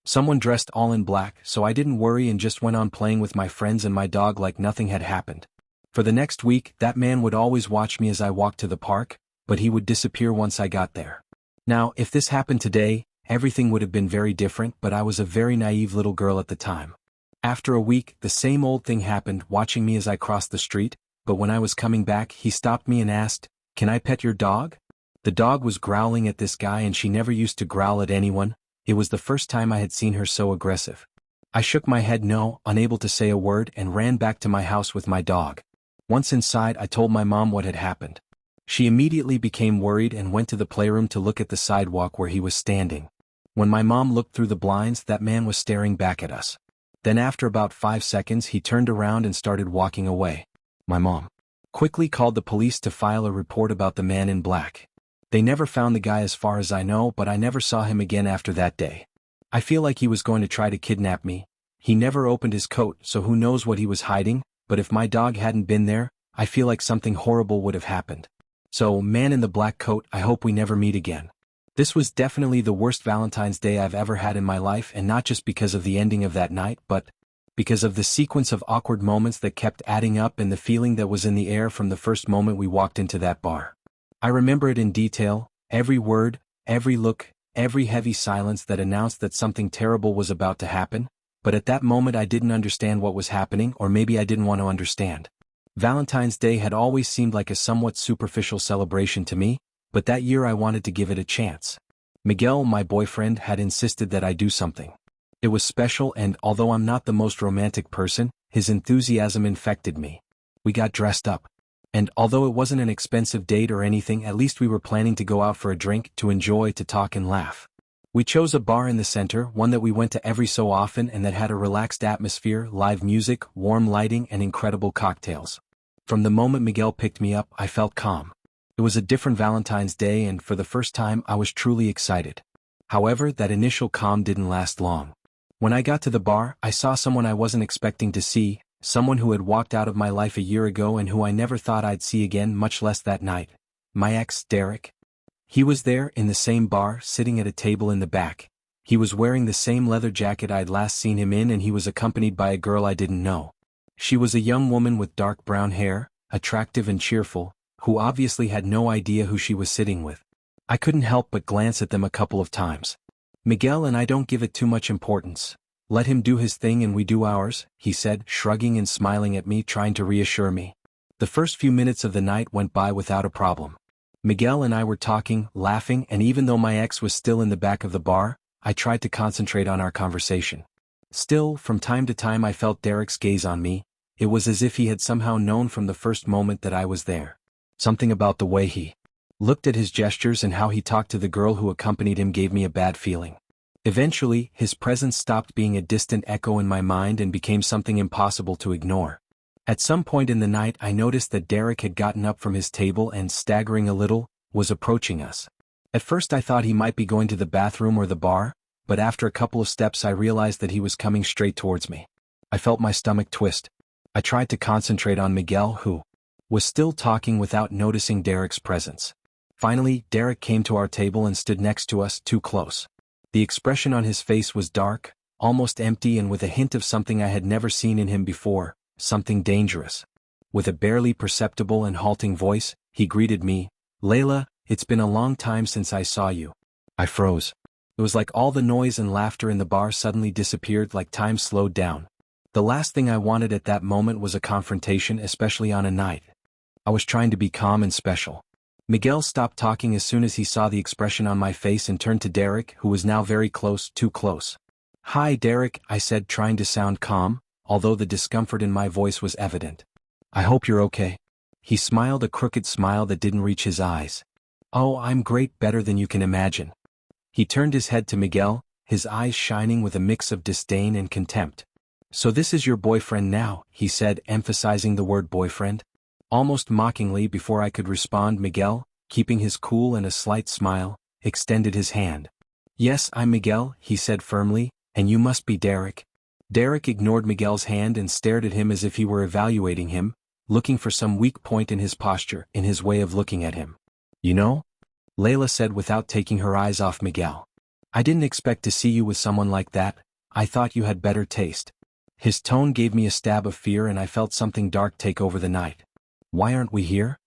Someone dressed all in black, so I didn't worry and just went on playing with my friends and my dog like nothing had happened. For the next week, that man would always watch me as I walked to the park, but he would disappear once I got there. Now, if this happened today, everything would have been very different, but I was a very naive little girl at the time. After a week, the same old thing happened, watching me as I crossed the street, but when I was coming back, he stopped me and asked, "Can I pet your dog?" The dog was growling at this guy, and she never used to growl at anyone. It was the first time I had seen her so aggressive. I shook my head no, unable to say a word, and ran back to my house with my dog. Once inside, I told my mom what had happened. She immediately became worried and went to the playroom to look at the sidewalk where he was standing. When my mom looked through the blinds, that man was staring back at us. Then after about 5 seconds he turned around and started walking away. My mom quickly called the police to file a report about the man in black. They never found the guy as far as I know, but I never saw him again after that day. I feel like he was going to try to kidnap me. He never opened his coat, so who knows what he was hiding, but if my dog hadn't been there, I feel like something horrible would have happened. So, man in the black coat, I hope we never meet again. This was definitely the worst Valentine's Day I've ever had in my life, and not just because of the ending of that night, but because of the sequence of awkward moments that kept adding up and the feeling that was in the air from the first moment we walked into that bar. I remember it in detail, every word, every look, every heavy silence that announced that something terrible was about to happen, but at that moment I didn't understand what was happening, or maybe I didn't want to understand. Valentine's Day had always seemed like a somewhat superficial celebration to me, but that year I wanted to give it a chance. Miguel, my boyfriend, had insisted that I do something. It was special, and although I'm not the most romantic person, his enthusiasm infected me. We got dressed up. And although it wasn't an expensive date or anything, at least we were planning to go out for a drink, to enjoy, to talk and laugh. We chose a bar in the center, one that we went to every so often and that had a relaxed atmosphere, live music, warm lighting and incredible cocktails. From the moment Miguel picked me up, I felt calm. It was a different Valentine's Day, and for the first time I was truly excited. However, that initial calm didn't last long. When I got to the bar, I saw someone I wasn't expecting to see, someone who had walked out of my life a year ago and who I never thought I'd see again, much less that night. My ex, Derek. He was there, in the same bar, sitting at a table in the back. He was wearing the same leather jacket I'd last seen him in, and he was accompanied by a girl I didn't know. She was a young woman with dark brown hair, attractive and cheerful, who obviously had no idea who she was sitting with. I couldn't help but glance at them a couple of times. Miguel and I don't give it too much importance. Let him do his thing and we do ours, he said, shrugging and smiling at me, trying to reassure me. The first few minutes of the night went by without a problem. Miguel and I were talking, laughing, and even though my ex was still in the back of the bar, I tried to concentrate on our conversation. Still, from time to time I felt Derek's gaze on me. It was as if he had somehow known from the first moment that I was there. Something about the way he looked at his gestures and how he talked to the girl who accompanied him gave me a bad feeling. Eventually, his presence stopped being a distant echo in my mind and became something impossible to ignore. At some point in the night I noticed that Derek had gotten up from his table and, staggering a little, was approaching us. At first I thought he might be going to the bathroom or the bar, but after a couple of steps I realized that he was coming straight towards me. I felt my stomach twist. I tried to concentrate on Miguel, who was still talking, without noticing Derek's presence. Finally, Derek came to our table and stood next to us, too close. The expression on his face was dark, almost empty, and with a hint of something I had never seen in him before, something dangerous. With a barely perceptible and halting voice, he greeted me, "Layla, it's been a long time since I saw you." I froze. It was like all the noise and laughter in the bar suddenly disappeared, like time slowed down. The last thing I wanted at that moment was a confrontation, especially on a night. I was trying to be calm and special. Miguel stopped talking as soon as he saw the expression on my face and turned to Derek, who was now very close, too close. "Hi, Derek," I said, trying to sound calm, although the discomfort in my voice was evident. "I hope you're okay." He smiled, a crooked smile that didn't reach his eyes. "Oh, I'm great, better than you can imagine." He turned his head to Miguel, his eyes shining with a mix of disdain and contempt. "So this is your boyfriend now," he said, emphasizing the word boyfriend. Almost mockingly, before I could respond, Miguel, keeping his cool and a slight smile, extended his hand. "Yes, I'm Miguel," he said firmly, "and you must be Derek." Derek ignored Miguel's hand and stared at him as if he were evaluating him, looking for some weak point in his posture, in his way of looking at him. "You know?" Layla said without taking her eyes off Miguel. "I didn't expect to see you with someone like that. I thought you had better taste." His tone gave me a stab of fear and I felt something dark take over the night. "Why aren't we here?"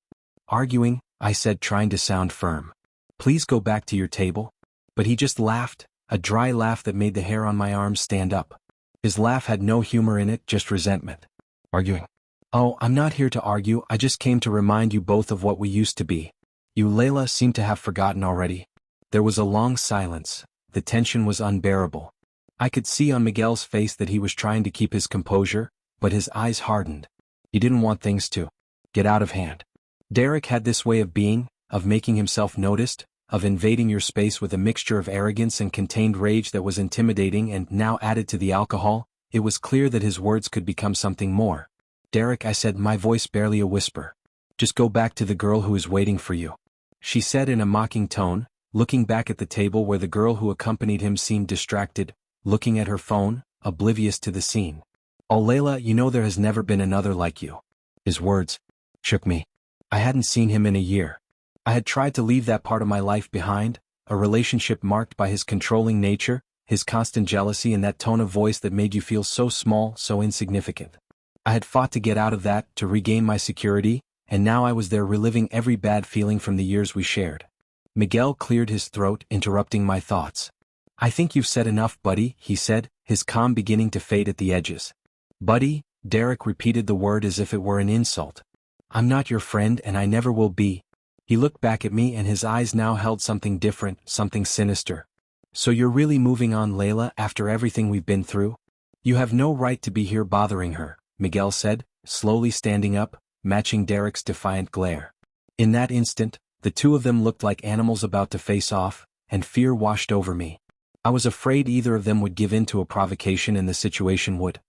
"Arguing," I said, trying to sound firm. "Please go back to your table." But he just laughed, a dry laugh that made the hair on my arms stand up. His laugh had no humor in it, just resentment. "Arguing?" "Oh, I'm not here to argue, I just came to remind you both of what we used to be." "You?" Layla seemed to have forgotten already. There was a long silence. The tension was unbearable. I could see on Miguel's face that he was trying to keep his composure, but his eyes hardened. He didn't want things to get out of hand. Derek had this way of being, of making himself noticed, of invading your space with a mixture of arrogance and contained rage that was intimidating, and now added to the alcohol, it was clear that his words could become something more. "Derek," I said, my voice barely a whisper. "Just go back to the girl who is waiting for you." she said in a mocking tone, looking back at the table where the girl who accompanied him seemed distracted, looking at her phone, oblivious to the scene. "Oh Layla, you know there has never been another like you." His words shook me. I hadn't seen him in a year. I had tried to leave that part of my life behind, a relationship marked by his controlling nature, his constant jealousy and that tone of voice that made you feel so small, so insignificant. I had fought to get out of that, to regain my security, and now I was there reliving every bad feeling from the years we shared. Miguel cleared his throat, interrupting my thoughts. "I think you've said enough, buddy," he said, his calm beginning to fade at the edges. "Buddy?" Derek repeated the word as if it were an insult. "I'm not your friend and I never will be." He looked back at me and his eyes now held something different, something sinister. "So you're really moving on, Layla, after everything we've been through? You have no right to be here bothering her," Miguel said, slowly standing up, matching Derek's defiant glare. In that instant, the two of them looked like animals about to face off, and fear washed over me. I was afraid either of them would give in to a provocation and the situation would.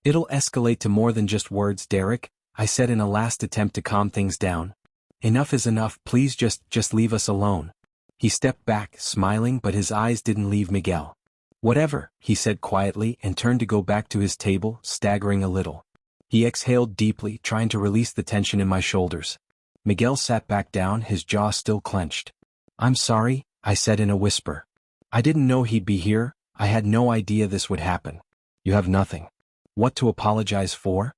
"It'll escalate to more than just words, Derek," I said in a last attempt to calm things down. "Enough is enough, please just leave us alone." He stepped back, smiling, but his eyes didn't leave Miguel. "Whatever," he said quietly and turned to go back to his table, staggering a little. He exhaled deeply, trying to release the tension in my shoulders. Miguel sat back down, his jaw still clenched. "I'm sorry," I said in a whisper. "I didn't know he'd be here, I had no idea this would happen." "You have nothing. What to apologize for?"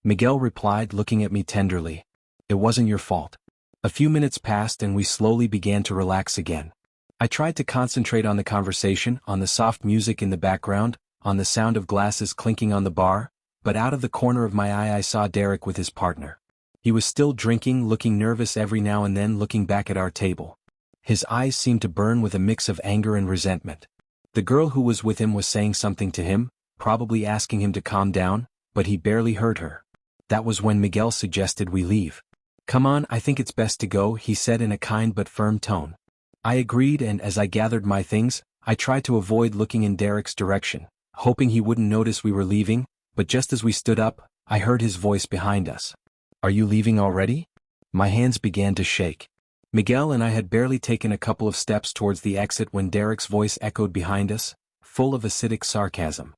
Miguel replied, looking at me tenderly. "It wasn't your fault." A few minutes passed and we slowly began to relax again. I tried to concentrate on the conversation, on the soft music in the background, on the sound of glasses clinking on the bar, but out of the corner of my eye I saw Derek with his partner. He was still drinking, looking nervous every now and then, looking back at our table. His eyes seemed to burn with a mix of anger and resentment. The girl who was with him was saying something to him, probably asking him to calm down, but he barely heard her. That was when Miguel suggested we leave. "Come on, I think it's best to go," he said in a kind but firm tone. I agreed, and as I gathered my things, I tried to avoid looking in Derek's direction, hoping he wouldn't notice we were leaving, but just as we stood up, I heard his voice behind us. "Are you leaving already?" My hands began to shake. Miguel and I had barely taken a couple of steps towards the exit when Derek's voice echoed behind us, full of acidic sarcasm.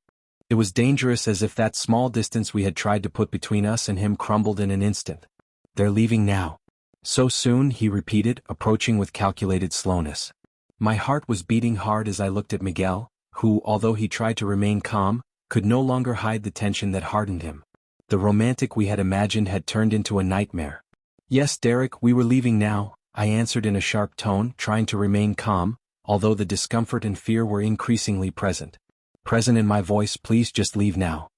It was dangerous, as if that small distance we had tried to put between us and him crumbled in an instant. "They're leaving now." "So soon?" he repeated, approaching with calculated slowness. My heart was beating hard as I looked at Miguel, who, although he tried to remain calm, could no longer hide the tension that hardened him. The romantic we had imagined had turned into a nightmare. "Yes, Derek, we were leaving now," I answered in a sharp tone, trying to remain calm, although the discomfort and fear were increasingly present. Present in my voice. "Please just leave now."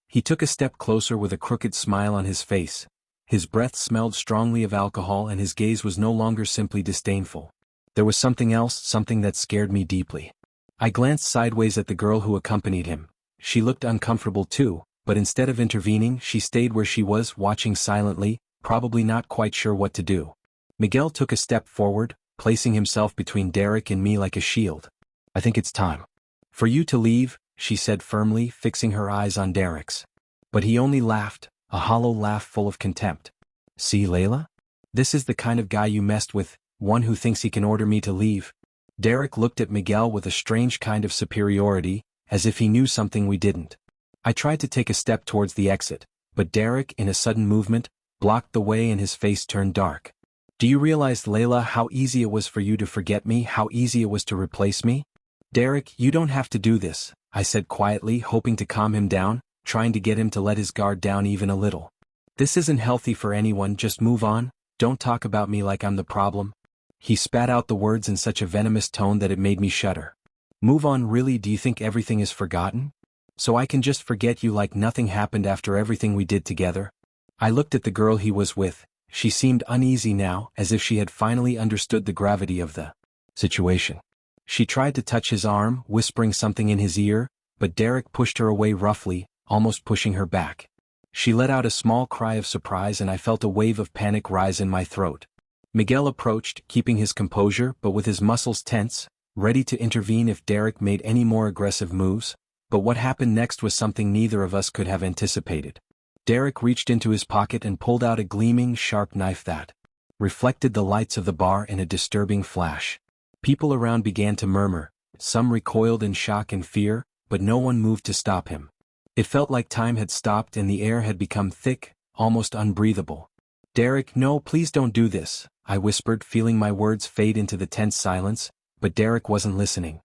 He took a step closer with a crooked smile on his face. His breath smelled strongly of alcohol and his gaze was no longer simply disdainful. There was something else, something that scared me deeply. I glanced sideways at the girl who accompanied him. She looked uncomfortable too, but instead of intervening, she stayed where she was, watching silently, probably not quite sure what to do. Miguel took a step forward, placing himself between Derek and me like a shield. "I think it's time for you to leave," she said firmly, fixing her eyes on Derek's. But he only laughed, a hollow laugh full of contempt. "See, Layla? This is the kind of guy you messed with, one who thinks he can order me to leave." Derek looked at Miguel with a strange kind of superiority, as if he knew something we didn't. I tried to take a step towards the exit, but Derek, in a sudden movement, blocked the way and his face turned dark. "Do you realize, Layla, how easy it was for you to forget me, how easy it was to replace me?" "Derek, you don't have to do this," I said quietly, hoping to calm him down, trying to get him to let his guard down even a little. "This isn't healthy for anyone, just move on, don't talk about me like I'm the problem." He spat out the words in such a venomous tone that it made me shudder. "Move on, really? Do you think everything is forgotten? So I can just forget you like nothing happened after everything we did together?" I looked at the girl he was with. She seemed uneasy now, as if she had finally understood the gravity of the situation. She tried to touch his arm, whispering something in his ear, but Derek pushed her away roughly, almost pushing her back. She let out a small cry of surprise and I felt a wave of panic rise in my throat. Miguel approached, keeping his composure but with his muscles tense, ready to intervene if Derek made any more aggressive moves, but what happened next was something neither of us could have anticipated. Derek reached into his pocket and pulled out a gleaming, sharp knife that reflected the lights of the bar in a disturbing flash. People around began to murmur, some recoiled in shock and fear, but no one moved to stop him. It felt like time had stopped and the air had become thick, almost unbreathable. "Derek, no, please don't do this," I whispered, feeling my words fade into the tense silence, but Derek wasn't listening.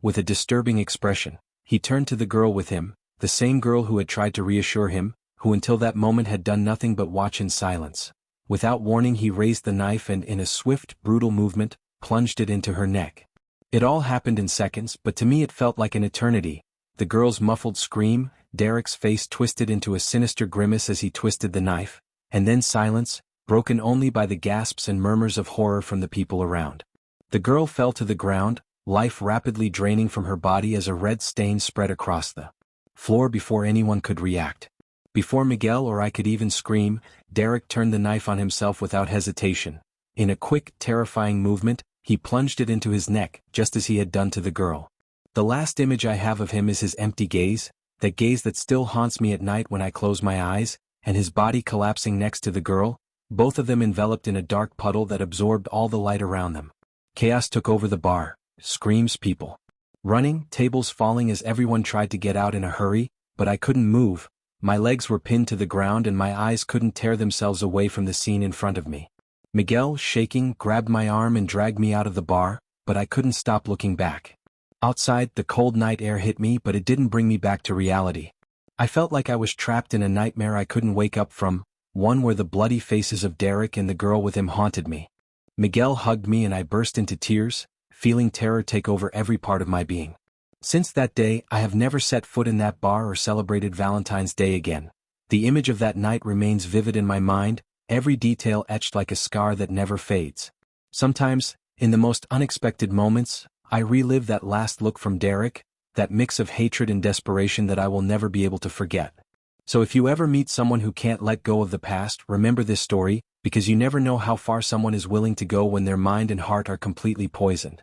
With a disturbing expression, he turned to the girl with him, the same girl who had tried to reassure him, who until that moment had done nothing but watch in silence. Without warning, he raised the knife and, in a swift, brutal movement, plunged it into her neck. It all happened in seconds, but to me it felt like an eternity. The girl's muffled scream, Derek's face twisted into a sinister grimace as he twisted the knife, and then silence, broken only by the gasps and murmurs of horror from the people around. The girl fell to the ground, life rapidly draining from her body as a red stain spread across the floor before anyone could react. Before Miguel or I could even scream, Derek turned the knife on himself without hesitation. In a quick, terrifying movement, he plunged it into his neck, just as he had done to the girl. The last image I have of him is his empty gaze, that gaze that still haunts me at night when I close my eyes, and his body collapsing next to the girl, both of them enveloped in a dark puddle that absorbed all the light around them. Chaos took over the bar, screams, people running, tables falling as everyone tried to get out in a hurry, but I couldn't move. My legs were pinned to the ground and my eyes couldn't tear themselves away from the scene in front of me. Miguel, shaking, grabbed my arm and dragged me out of the bar, but I couldn't stop looking back. Outside, the cold night air hit me, but it didn't bring me back to reality. I felt like I was trapped in a nightmare I couldn't wake up from, one where the bloody faces of Derek and the girl with him haunted me. Miguel hugged me and I burst into tears, feeling terror take over every part of my being. Since that day, I have never set foot in that bar or celebrated Valentine's Day again. The image of that night remains vivid in my mind, every detail etched like a scar that never fades. Sometimes, in the most unexpected moments, I relive that last look from Derek, that mix of hatred and desperation that I will never be able to forget. So if you ever meet someone who can't let go of the past, remember this story, because you never know how far someone is willing to go when their mind and heart are completely poisoned.